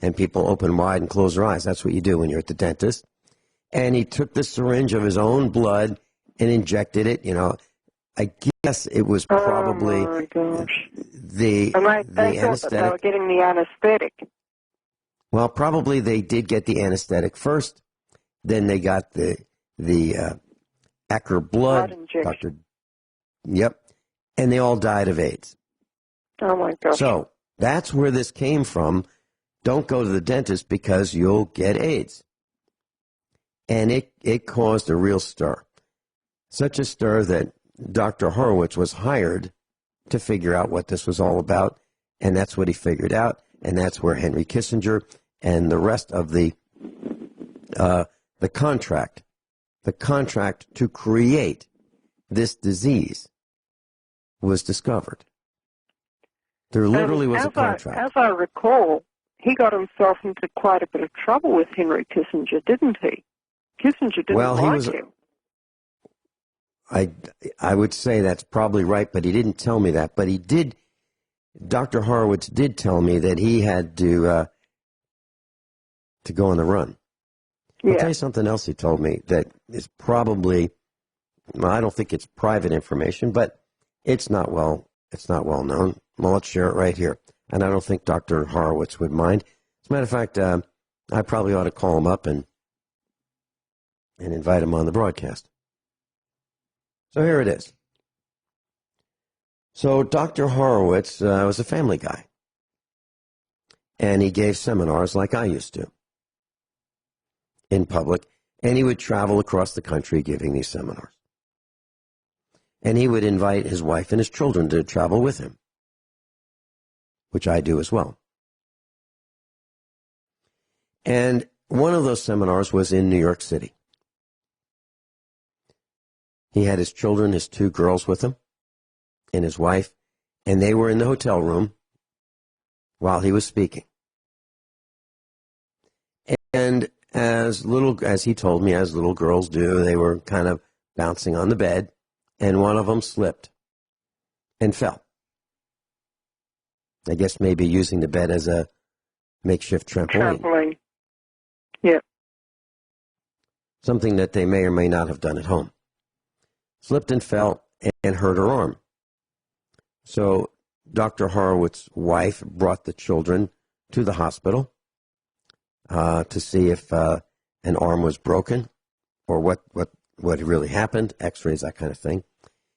Speaker 3: and people open wide and close their eyes. That's what you do when you're at the dentist. And he took the syringe of his own blood and injected it. You know, I guess it was probably the anesthetic.
Speaker 4: They were getting the anesthetic.
Speaker 3: Well, probably they did get the anesthetic first. Then they got the Acker blood injection. Yep. And they all died of AIDS.
Speaker 4: Oh, my gosh.
Speaker 3: So that's where this came from. Don't go to the dentist because you'll get AIDS. And it caused a real stir. Such a stir that Dr. Horowitz was hired to figure out what this was all about. And that's what he figured out. And that's where Henry Kissinger and the rest of the contract to create this disease was discovered. There literally was a contract.
Speaker 4: As I recall, he got himself into quite a bit of trouble with Henry Kissinger, didn't he? Kissinger didn't like him.
Speaker 3: I would say that's probably right, but he didn't tell me that. But he did. Dr. Horowitz did tell me that he had to go on the run. Yeah. I'll tell you something else he told me that is probably, well, I don't think it's private information, but it's not well known. Well, let's share it right here. And I don't think Dr. Horowitz would mind. As a matter of fact, I probably ought to call him up and invite him on the broadcast. So here it is. So Dr. Horowitz was a family guy. And he gave seminars like I used to in public. And he would travel across the country giving these seminars. And he would invite his wife and his children to travel with him, which I do as well. And one of those seminars was in New York City. He had his children, his 2 girls with him, and his wife, and they were in the hotel room while he was speaking. And as he told me, as little girls do, they were kind of bouncing on the bed, and one of them slipped and fell. I guess maybe using the bed as a makeshift trampoline.
Speaker 4: Yeah.
Speaker 3: Something that they may or may not have done at home. Slipped and fell and hurt her arm. So Dr. Horowitz's wife brought the children to the hospital to see if an arm was broken or what really happened, x-rays, that kind of thing.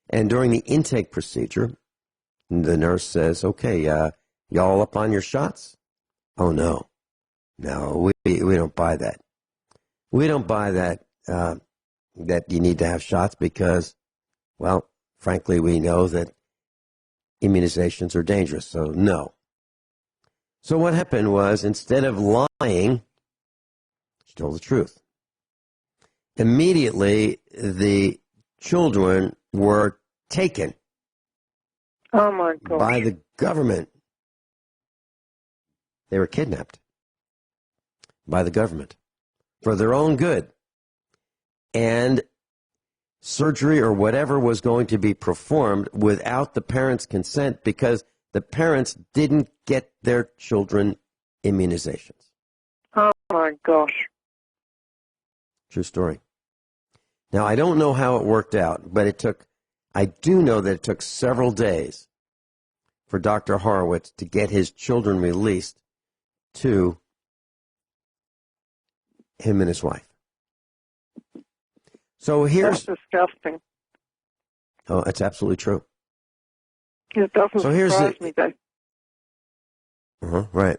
Speaker 3: And during the intake procedure, the nurse says, okay, y'all up on your shots? Oh, no, we don't buy that. We don't buy that, that you need to have shots because, well, frankly, we know that immunizations are dangerous, so no. So what happened was, instead of lying, she told the truth. Immediately, the children were taken
Speaker 4: Oh, my God.
Speaker 3: by the government. They were kidnapped by the government for their own good. And surgery or whatever was going to be performed without the parents' consent because the parents didn't get their children immunizations.
Speaker 4: Oh, my gosh.
Speaker 3: True story. Now, I don't know how it worked out, but I do know that it took several days for Dr. Horowitz to get his children released to him and his wife. So here's...
Speaker 4: That's disgusting.
Speaker 3: Oh, it's absolutely true.
Speaker 4: It doesn't surprise me, though.
Speaker 3: Right.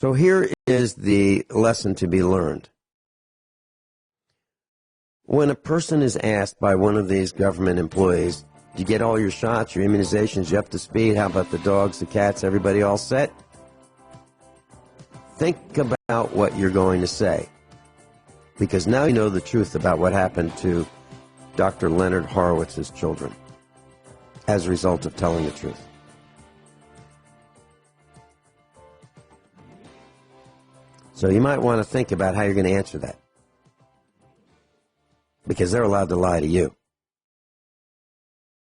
Speaker 3: So here is the lesson to be learned. When a person is asked by one of these government employees, did you get all your shots, your immunizations, you up to speed? How about the dogs, the cats, everybody all set? Think about what you're going to say. Because now you know the truth about what happened to Dr. Leonard Horowitz's children as a result of telling the truth. So you might want to think about how you're going to answer that. Because they're allowed to lie to you.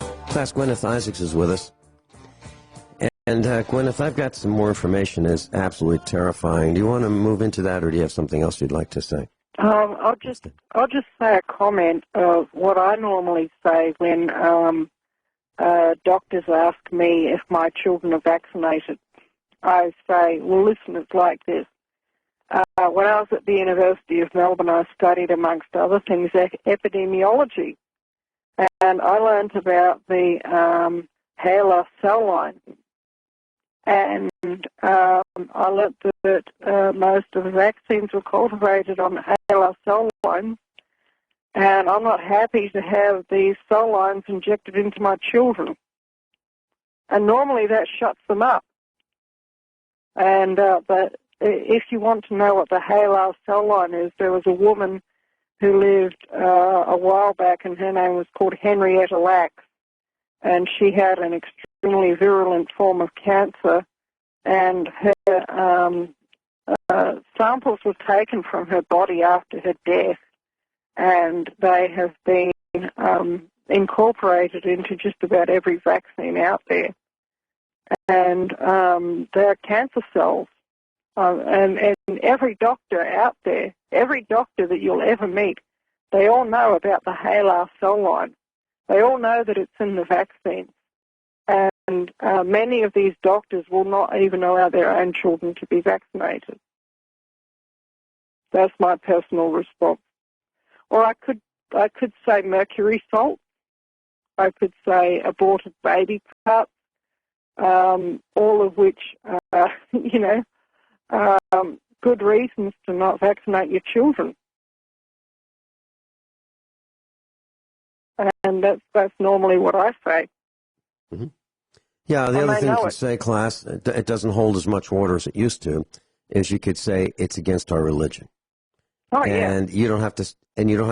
Speaker 3: Class, Guineith Isaacs is with us. And Guineith, I've got some more information. It's absolutely terrifying. Do you want to move into that, or do you have something else you'd like to say?
Speaker 4: I'll just say a comment of what I normally say when doctors ask me if my children are vaccinated. I say, well, listen, it's like this. When I was at the University of Melbourne, I studied, amongst other things, epidemiology. And I learned about the hair loss cell line. And I learned that most of the vaccines were cultivated on hair loss cell lines. And I'm not happy to have these cell lines injected into my children. And normally that shuts them up. And but if you want to know what the HALAR cell line is, there was a woman who lived a while back, and her name was called Henrietta Lacks, and she had an extremely virulent form of cancer, and her samples were taken from her body after her death, and they have been incorporated into just about every vaccine out there. And they're cancer cells. And every doctor out there, every doctor that you'll ever meet, they all know about the HALAR cell line. They all know that it's in the vaccine. And many of these doctors will not even allow their own children to be vaccinated. That's my personal response. Or I could say mercury salt. I could say aborted baby parts, all of which, good reasons to not vaccinate your children. And that's normally what I say.
Speaker 3: Mm-hmm. Yeah, the other thing you could say, class, it doesn't hold as much water as it used to, is you could say it's against our religion.
Speaker 4: Oh,
Speaker 3: and
Speaker 4: yeah.
Speaker 3: you don't have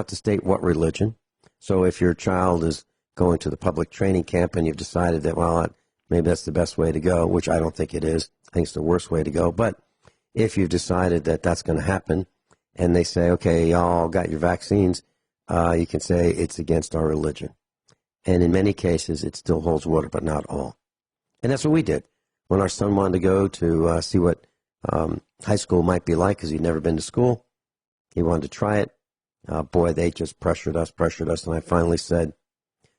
Speaker 3: to state what religion. So if your child is going to the public training camp and you've decided that, well, maybe that's the best way to go, which I don't think it is. I think it's the worst way to go. But if you've decided that that's going to happen and they say, okay, y'all got your vaccines, you can say it's against our religion. And in many cases, it still holds water, but not all. And that's what we did. When our son wanted to go to see what high school might be like because he'd never been to school, he wanted to try it. Boy, they just pressured us. And I finally said,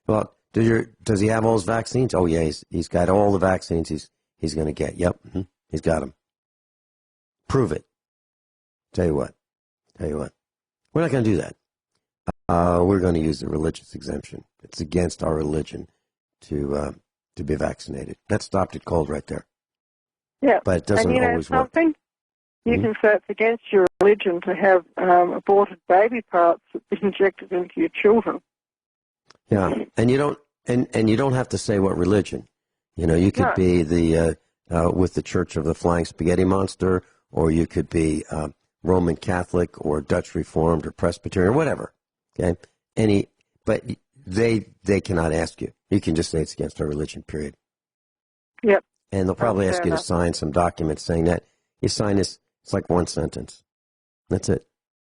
Speaker 3: well, does he have all his vaccines? Oh, yeah, he's got all the vaccines he's going to get. Yep. Mm-hmm. He's got them. Prove it. Tell you what. We're not going to do that. We're going to use the religious exemption. It's against our religion to be vaccinated. That stopped it cold right there.
Speaker 4: Yeah.
Speaker 3: But it doesn't always work.
Speaker 4: You can say it's against your religion to have aborted baby parts injected into your children.
Speaker 3: Yeah, and you don't have to say what religion. You could be the with the Church of the Flying Spaghetti Monster, or you could be Roman Catholic or Dutch Reformed or Presbyterian, or whatever. Okay, but they cannot ask you. You can just say it's against our religion. Period.
Speaker 4: Yep.
Speaker 3: And they'll probably ask you to sign some document saying that. You sign this. It's like one sentence. That's it.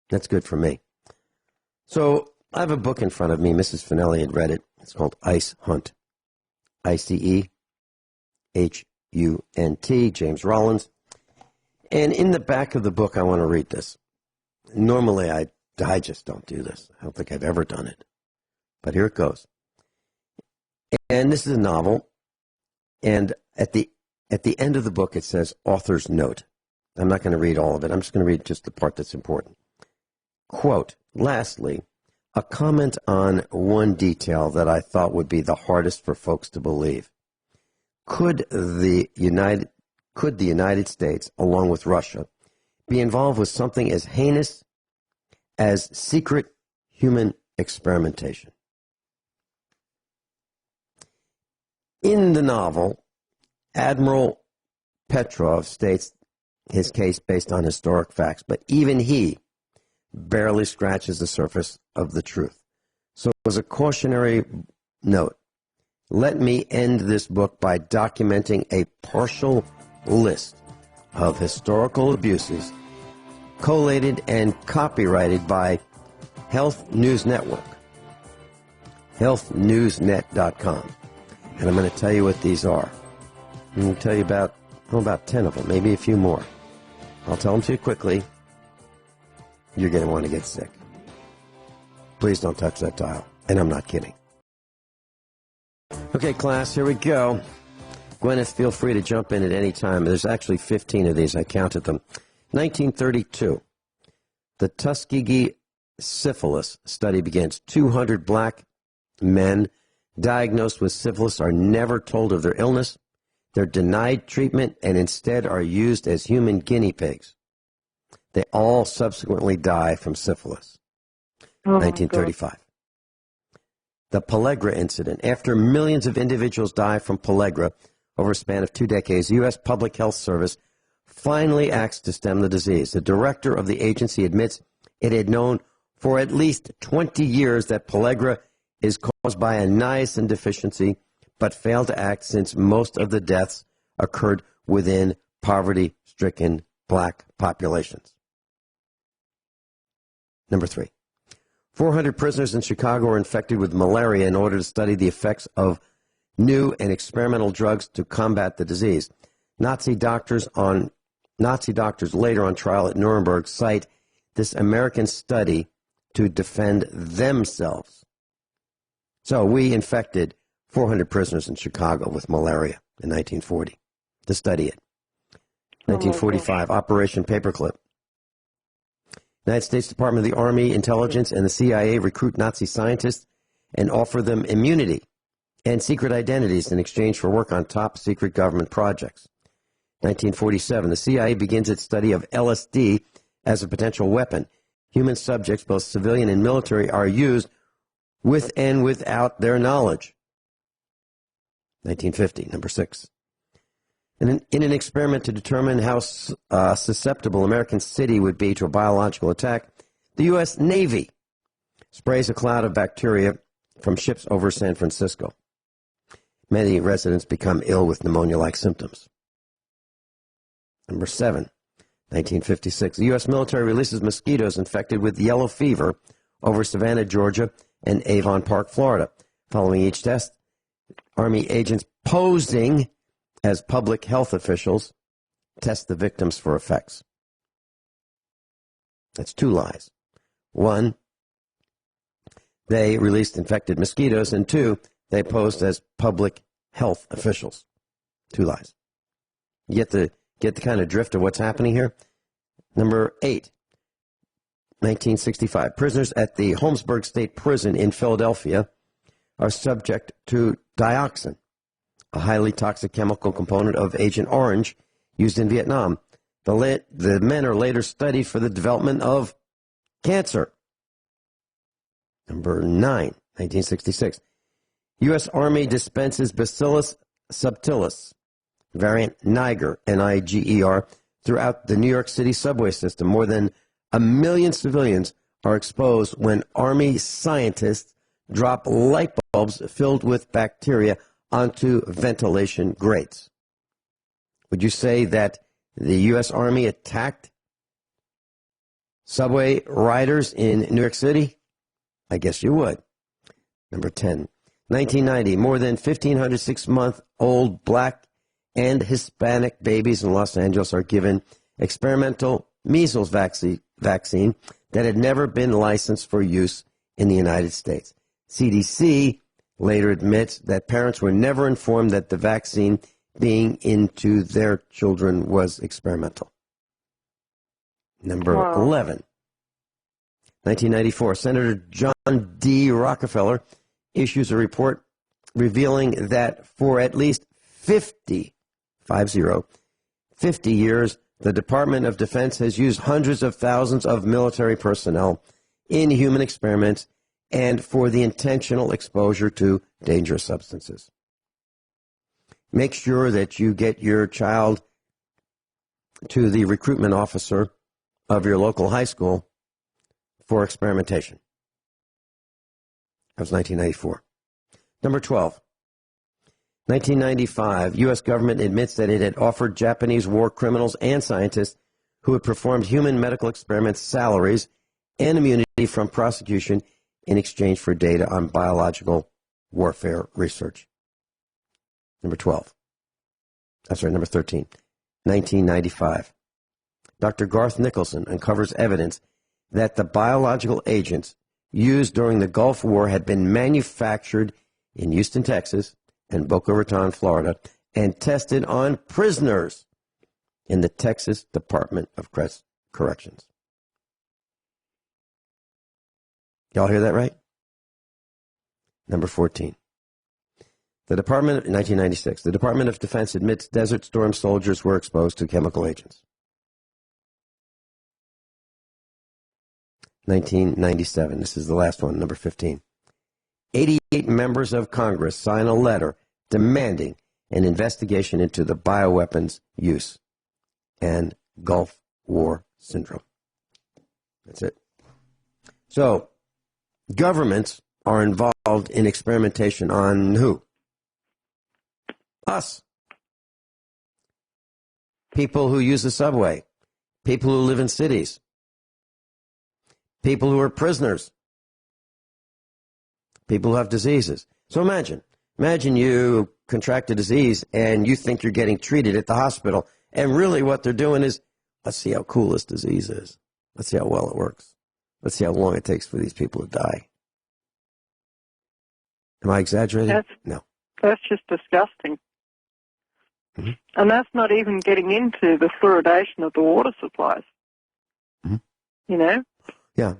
Speaker 3: That's good for me. So I have a book in front of me. Mrs. Finelli had read it. It's called Ice Hunt. ICEHUNT, James Rollins. And in the back of the book, I want to read this. Normally, I just don't do this. I don't think I've ever done it. But here it goes. And this is a novel. And at the end of the book, it says author's note. I'm not going to read all of it. I'm just going to read just the part that's important. Quote, lastly, a comment on one detail that I thought would be the hardest for folks to believe. Could the United States, along with Russia, be involved with something as heinous as secret human experimentation? In the novel, Admiral Petrov states his case based on historic facts, but even he barely scratches the surface of the truth. So as a cautionary note, let me end this book by documenting a partial list of historical abuses collated and copyrighted by Health News Network, healthnewsnet.com. And I'm going to tell you what these are. I'm going to tell you about 10 of them, maybe a few more. I'll tell them to you quickly. You're going to want to get sick. Please don't touch that dial. And I'm not kidding. Okay, class, here we go. Guineith, feel free to jump in at any time. There's actually 15 of these. I counted them. 1932, the Tuskegee syphilis study begins. 200 black men diagnosed with syphilis are never told of their illness. They're denied treatment and instead are used as human guinea pigs. They all subsequently die from syphilis. 1935. The pellagra incident. After millions of individuals die from pellagra over a span of 2 decades, the U.S. Public Health Service finally acts to stem the disease. The director of the agency admits it had known for at least 20 years that pellagra is caused by a niacin deficiency, but failed to act since most of the deaths occurred within poverty-stricken black populations. Number 3. 400 prisoners in Chicago were infected with malaria in order to study the effects of new and experimental drugs to combat the disease. Nazi doctors later on trial at Nuremberg cite this American study to defend themselves. So we infected 400 prisoners in Chicago with malaria in 1940 to study it. 1945, Operation Paperclip. United States Department of the Army, Intelligence, and the CIA recruit Nazi scientists and offer them immunity and secret identities in exchange for work on top secret government projects. 1947, the CIA begins its study of LSD as a potential weapon. Human subjects, both civilian and military, are used with and without their knowledge. 1950, number 6. In an experiment to determine how susceptible American city would be to a biological attack, the U.S. Navy sprays a cloud of bacteria from ships over San Francisco. Many residents become ill with pneumonia-like symptoms. Number 7, 1956. The U.S. military releases mosquitoes infected with yellow fever over Savannah, Georgia, and Avon Park, Florida. Following each test, Army agents posing as public health officials test the victims for effects. That's 2 lies. 1, they released infected mosquitoes, and 2, they posed as public health officials. 2 lies. Yet the get the kind of drift of what's happening here? Number 8, 1965. Prisoners at the Holmesburg State Prison in Philadelphia are subject to dioxin, a highly toxic chemical component of Agent Orange used in Vietnam. The men are later studied for the development of cancer. Number 9, 1966. U.S. Army dispenses Bacillus subtilis, variant Niger, Niger, throughout the New York City subway system. More than 1 million civilians are exposed when Army scientists drop light bulbs filled with bacteria onto ventilation grates. Would you say that the U.S. Army attacked subway riders in New York City? I guess you would. Number 10, 1990. More than 1,500 6-month-old black and Hispanic babies in Los Angeles are given experimental measles vaccine that had never been licensed for use in the United States. CDC later admits that parents were never informed that the vaccine being into their children was experimental. Number 11, 1994. Senator John D. Rockefeller issues a report revealing that for at least 50 years, the Department of Defense has used hundreds of thousands of military personnel in human experiments and for the intentional exposure to dangerous substances. Make sure that you get your child to the recruitment officer of your local high school for experimentation. That was 1994. Number 12. 1995, U.S. government admits that it had offered Japanese war criminals and scientists who had performed human medical experiments salaries and immunity from prosecution in exchange for data on biological warfare research. Number 13, 1995. Dr. Garth Nicholson uncovers evidence that the biological agents used during the Gulf War had been manufactured in Houston, Texas, and Boca Raton, Florida, and tested on prisoners in the Texas Department of Corrections. Y'all hear that right? Number 14. 1996, the Department of Defense admits Desert Storm soldiers were exposed to chemical agents. 1997, this is the last one, number 15. 88 members of Congress sign a letter demanding an investigation into the bioweapons use and Gulf War syndrome. That's it. So, governments are involved in experimentation on who? Us. People who use the subway. People who live in cities. People who are prisoners. People who have diseases. So imagine you contract a disease and you think you're getting treated at the hospital, and really what they're doing is, let's see how cool this disease is. Let's see how well it works. Let's see how long it takes for these people to die. Am I exaggerating? No.
Speaker 4: That's just disgusting.
Speaker 3: Mm-hmm.
Speaker 4: And that's not even getting into the fluoridation of the water supplies.
Speaker 3: Mm-hmm.
Speaker 4: You know?
Speaker 3: Yeah.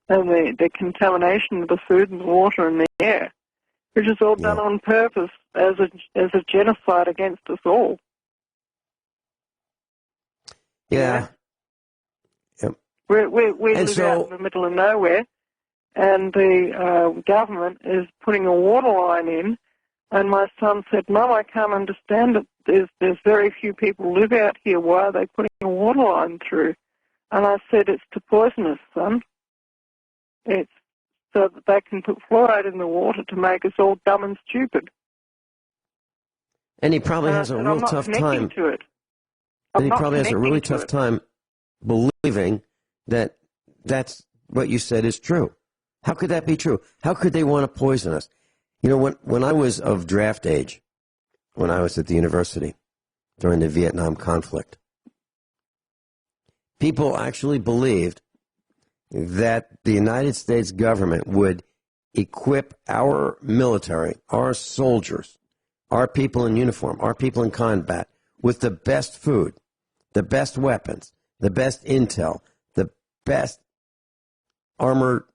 Speaker 4: And the contamination of the food and the water and the air, which is all done on purpose as a genocide against us all.
Speaker 3: Yeah.
Speaker 4: You know? We live out in the middle of nowhere, and the government is putting a water line in, and my son said, Mum, I can't understand it. There's very few people live out here. Why are they putting a water line through? And I said, it's to poison us, son. It's so that they can put fluoride in the water to make us all dumb and stupid.
Speaker 3: And he probably has a real tough time. And he probably has a really tough time believing that that's what you said is true. How could that be true? How could they want to poison us? You know, when I was of draft age, when I was at the university during the Vietnam conflict, people actually believed that the United States government would equip our military, our soldiers, our people in uniform, our people in combat, with the best food, the best weapons, the best intel, the best armor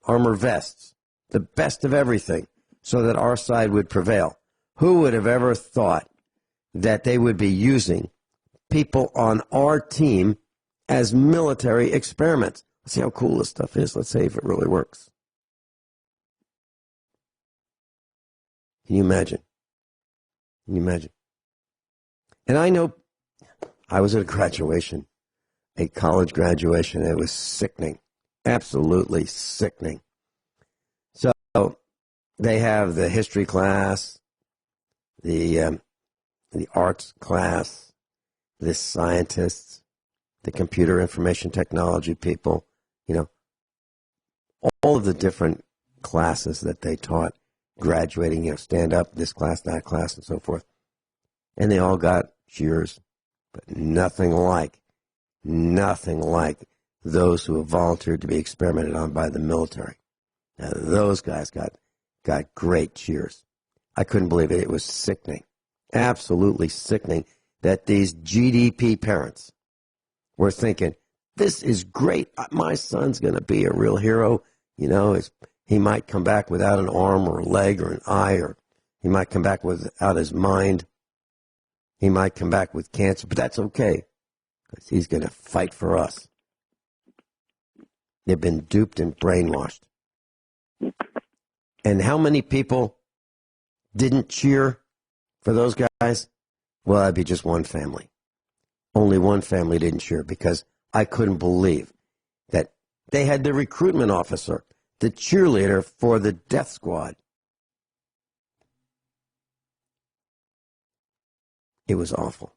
Speaker 3: vests, the best of everything, so that our side would prevail. Who would have ever thought that they would be using people on our team as military experiments? Let's see how cool this stuff is. Let's see if it really works. Can you imagine? Can you imagine? And I know I was at a graduation, a college graduation, and it was sickening, absolutely sickening. So they have the history class, the arts class, the scientists, the computer information technology people, all of the different classes that they taught, graduating, stand up, this class, that class, and so forth. And they all got cheers, but nothing like those who have volunteered to be experimented on by the military. Now, those guys got great cheers. I couldn't believe it. It was sickening, absolutely sickening, that these GDP parents were thinking, this is great. My son's going to be a real hero. He might come back without an arm or a leg or an eye, or he might come back without his mind. He might come back with cancer, but that's okay, because he's going to fight for us. They've been duped and brainwashed. And how many people didn't cheer for those guys? Well, that'd be just one family. Only one family didn't cheer, because I couldn't believe that they had the recruitment officer, the cheerleader for the death squad. It was awful.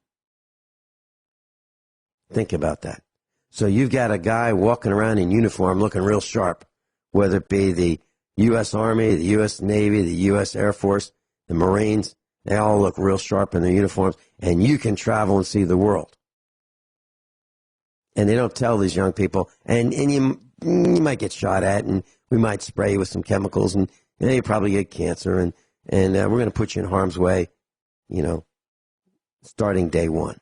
Speaker 3: Think about that. So you've got a guy walking around in uniform looking real sharp, whether it be the U.S. Army, the U.S. Navy, the U.S. Air Force, the Marines. They all look real sharp in their uniforms, and you can travel and see the world. And they don't tell these young people, and you might get shot at, and we might spray you with some chemicals, and you probably get cancer, and we're going to put you in harm's way, starting day one,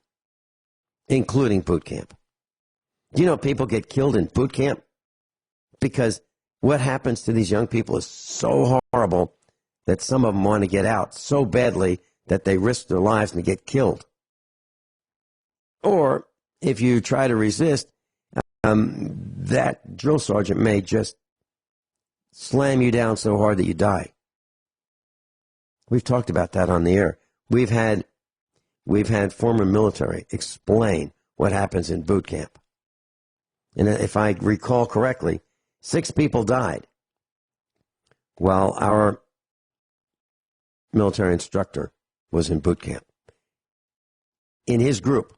Speaker 3: including boot camp. People get killed in boot camp because what happens to these young people is so horrible that some of them want to get out so badly that they risk their lives and get killed. Or if you try to resist, that drill sergeant may just slam you down so hard that you die. We've talked about that on the air. We've had former military explain what happens in boot camp. And if I recall correctly, 6 people died while our military instructor was in boot camp. In his group,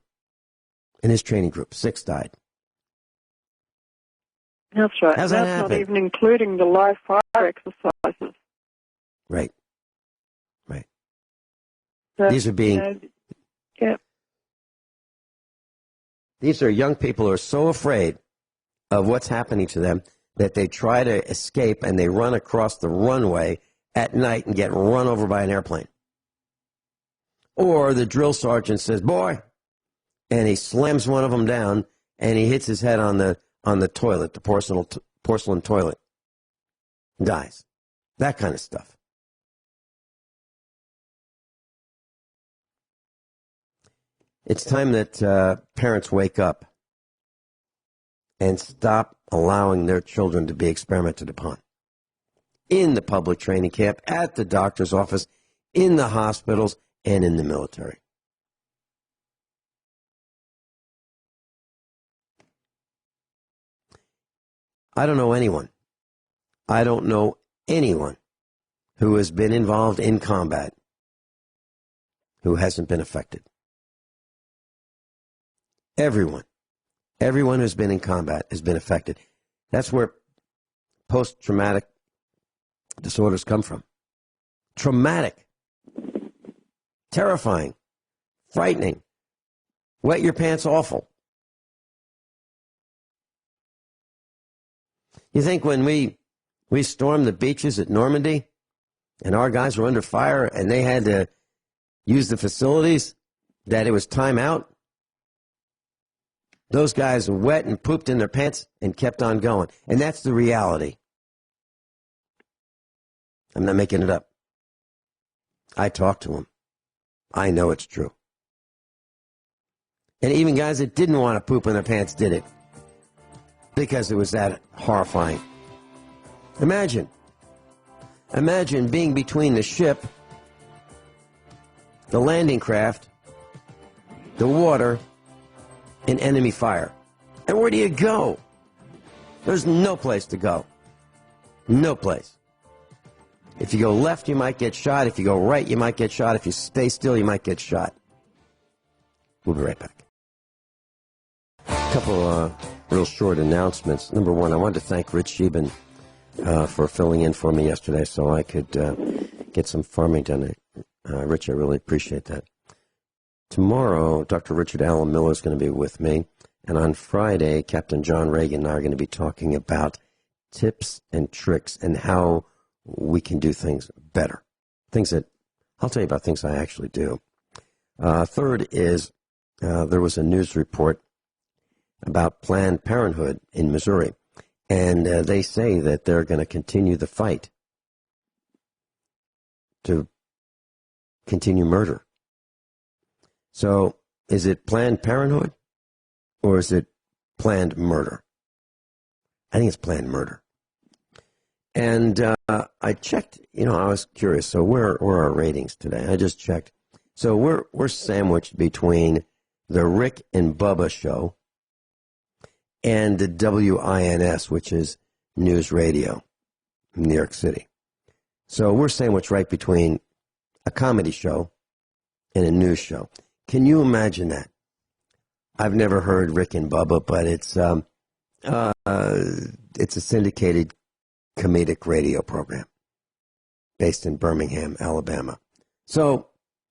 Speaker 3: in his training group, 6 died.
Speaker 4: That's right.
Speaker 3: How's that
Speaker 4: That's
Speaker 3: happen?
Speaker 4: not even including the live fire exercises.
Speaker 3: Right. Right.
Speaker 4: So,
Speaker 3: These are being...
Speaker 4: yeah.
Speaker 3: These are young people who are so afraid of what's happening to them that they try to escape, and they run across the runway at night and get run over by an airplane. Or the drill sergeant says, "Boy," and he slams one of them down, and he hits his head on the toilet, the porcelain toilet. Dies. That kind of stuff. It's time that parents wake up and stop allowing their children to be experimented upon. In the public training camp, at the doctor's office, in the hospitals, and in the military. I don't know anyone who has been involved in combat who hasn't been affected. Everyone who's been in combat has been affected. That's where post-traumatic disorders come from. Traumatic, terrifying, frightening, wet your pants awful. You think when we stormed the beaches at Normandy and our guys were under fire and they had to use the facilities, that it was time out, those guys wet and pooped in their pants and kept on going. And that's the reality. I'm not making it up. I talked to them. I know it's true. And even guys that didn't want to poop in their pants did it because it was that horrifying. Imagine being between the ship, the landing craft, the water, and enemy fire. And where do you go? There's no place to go. No place. If you go left, you might get shot. If you go right, you might get shot. If you stay still, you might get shot. We'll be right back. A couple real short announcements. Number one, I wanted to thank Rich Shealy for filling in for me yesterday so I could get some farming done. Rich, I really appreciate that. Tomorrow, Dr. Richard Allen Miller is going to be with me. And on Friday, Captain John Regan and I are going to be talking about tips and tricks and how we can do things better. Things that, I'll tell you about things I actually do. Third is, there was a news report about Planned Parenthood in Missouri. And they say that they're going to continue the fight to continue murder. So, is it Planned Parenthood or is it planned murder? I think it's planned murder. And I checked, I was curious. So where are our ratings today? I just checked. So we're sandwiched between the Rick and Bubba show and the WINS, which is News Radio in New York City. So we're sandwiched right between a comedy show and a news show. Can you imagine that? I've never heard Rick and Bubba, but it's a syndicated comedic radio program based in Birmingham, Alabama. So,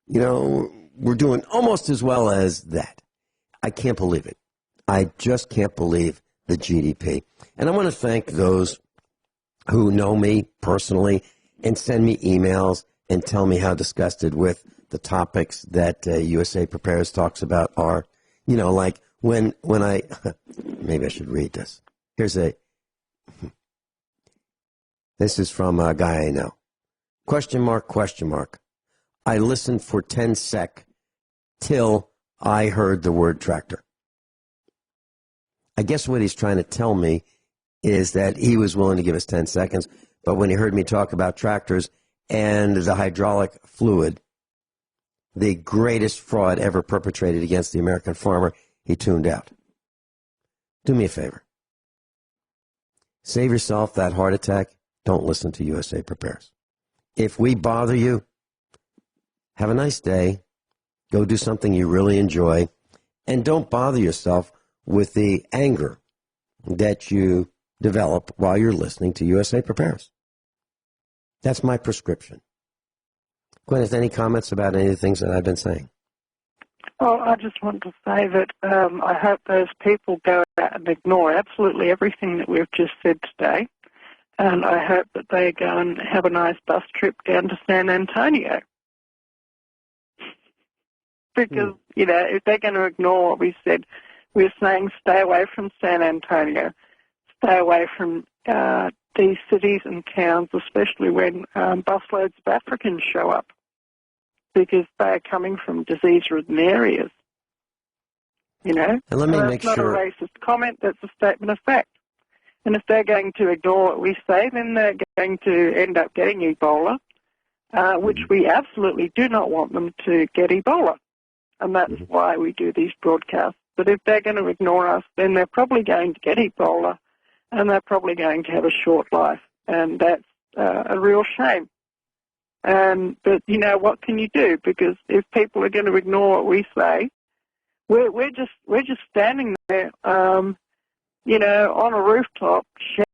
Speaker 3: we're doing almost as well as that. I can't believe it. I just can't believe the GDP. And I want to thank those who know me personally and send me emails and tell me how disgusted with the topics that USA Prepares talks about are, like when I, maybe I should read this. This is from a guy I know. Question mark. I listened for 10 sec till I heard the word tractor. I guess what he's trying to tell me is that he was willing to give us 10 seconds, but when he heard me talk about tractors and the hydraulic fluid, the greatest fraud ever perpetrated against the American farmer, he tuned out. Do me a favor. Save yourself that heart attack. Don't listen to USA Prepares. If we bother you, have a nice day. Go do something you really enjoy. And don't bother yourself with the anger that you develop while you're listening to USA Prepares. That's my prescription. Guineith, any comments about any of the things that I've been saying?
Speaker 4: Oh, I just want to say that I hope those people go out and ignore absolutely everything that we've just said today. And I hope that they go and have a nice bus trip down to San Antonio. Because, if they're going to ignore what we said, we're saying stay away from San Antonio, stay away from these cities and towns, especially when busloads of Africans show up, because they're coming from disease-ridden areas. And
Speaker 3: let me make
Speaker 4: sure. That's not a racist comment, that's a statement of fact. And if they're going to ignore what we say, then they're going to end up getting Ebola, which we absolutely do not want them to get Ebola. And that's why we do these broadcasts. But if they're going to ignore us, then they're probably going to get Ebola, and they're probably going to have a short life. And that's a real shame. But, what can you do? Because if people are going to ignore what we say, we're just standing there, on a rooftop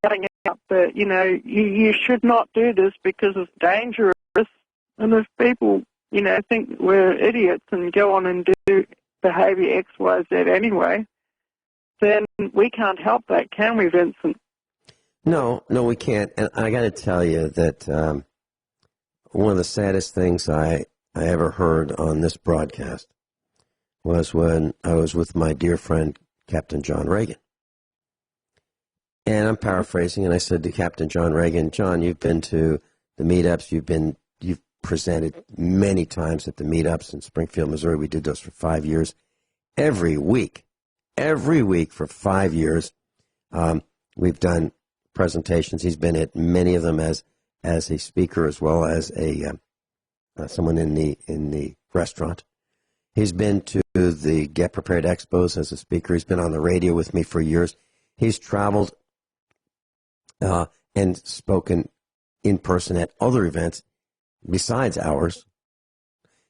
Speaker 4: shouting out that, you should not do this because it's dangerous. And if people, think we're idiots and go on and do behavior X, Y, Z anyway, then we can't help that, can we, Vincent?
Speaker 3: No, we can't. And I got to tell you that one of the saddest things I ever heard on this broadcast was when I was with my dear friend, Captain John Regan. And I'm paraphrasing, and I said to Captain John Regan, John, you've been to the meetups, you've presented many times at the meetups in Springfield, Missouri. We did those for 5 years. Every week for 5 years, we've done presentations. He's been at many of them as a speaker, as well as someone in the restaurant. He's been to the Get Prepared Expos as a speaker. He's been on the radio with me for years. He's traveled and spoken in person at other events besides ours.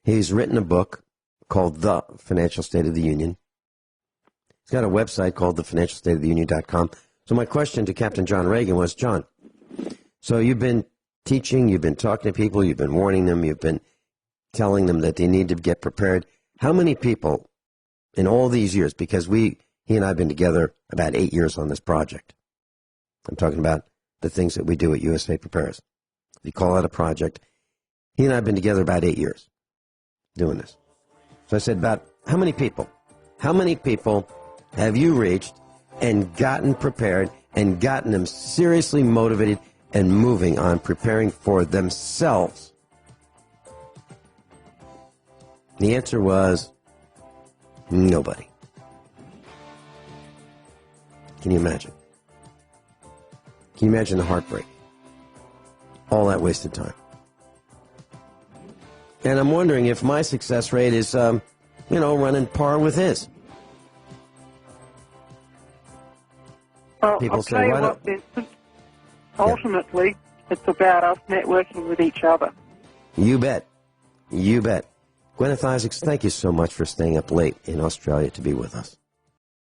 Speaker 3: He's written a book called The Financial State of the Union. He's got a website called thefinancialstateoftheunion.com. So my question to Captain John Regan was, John, so you've been teaching, you've been talking to people, you've been warning them, you've been telling them that they need to get prepared. How many people in all these years, because he and I have been together about 8 years on this project. I'm talking about the things that we do at USA Prepares. If you call that a project, he and I have been together about 8 years doing this. So I said, about how many people have you reached and gotten prepared and gotten them seriously motivated and moving on, preparing for themselves? The answer was nobody. Can you imagine? Can you imagine the heartbreak? All that wasted time. And I'm wondering if my success rate is, running par with his.
Speaker 4: Well,
Speaker 3: People
Speaker 4: I'll
Speaker 3: say,
Speaker 4: tell you
Speaker 3: why
Speaker 4: what,
Speaker 3: don't...
Speaker 4: Vincent, ultimately, it's about us networking with each other.
Speaker 3: You bet. You bet. Guineith Isaacs, thank you so much for staying up late in Australia to be with us.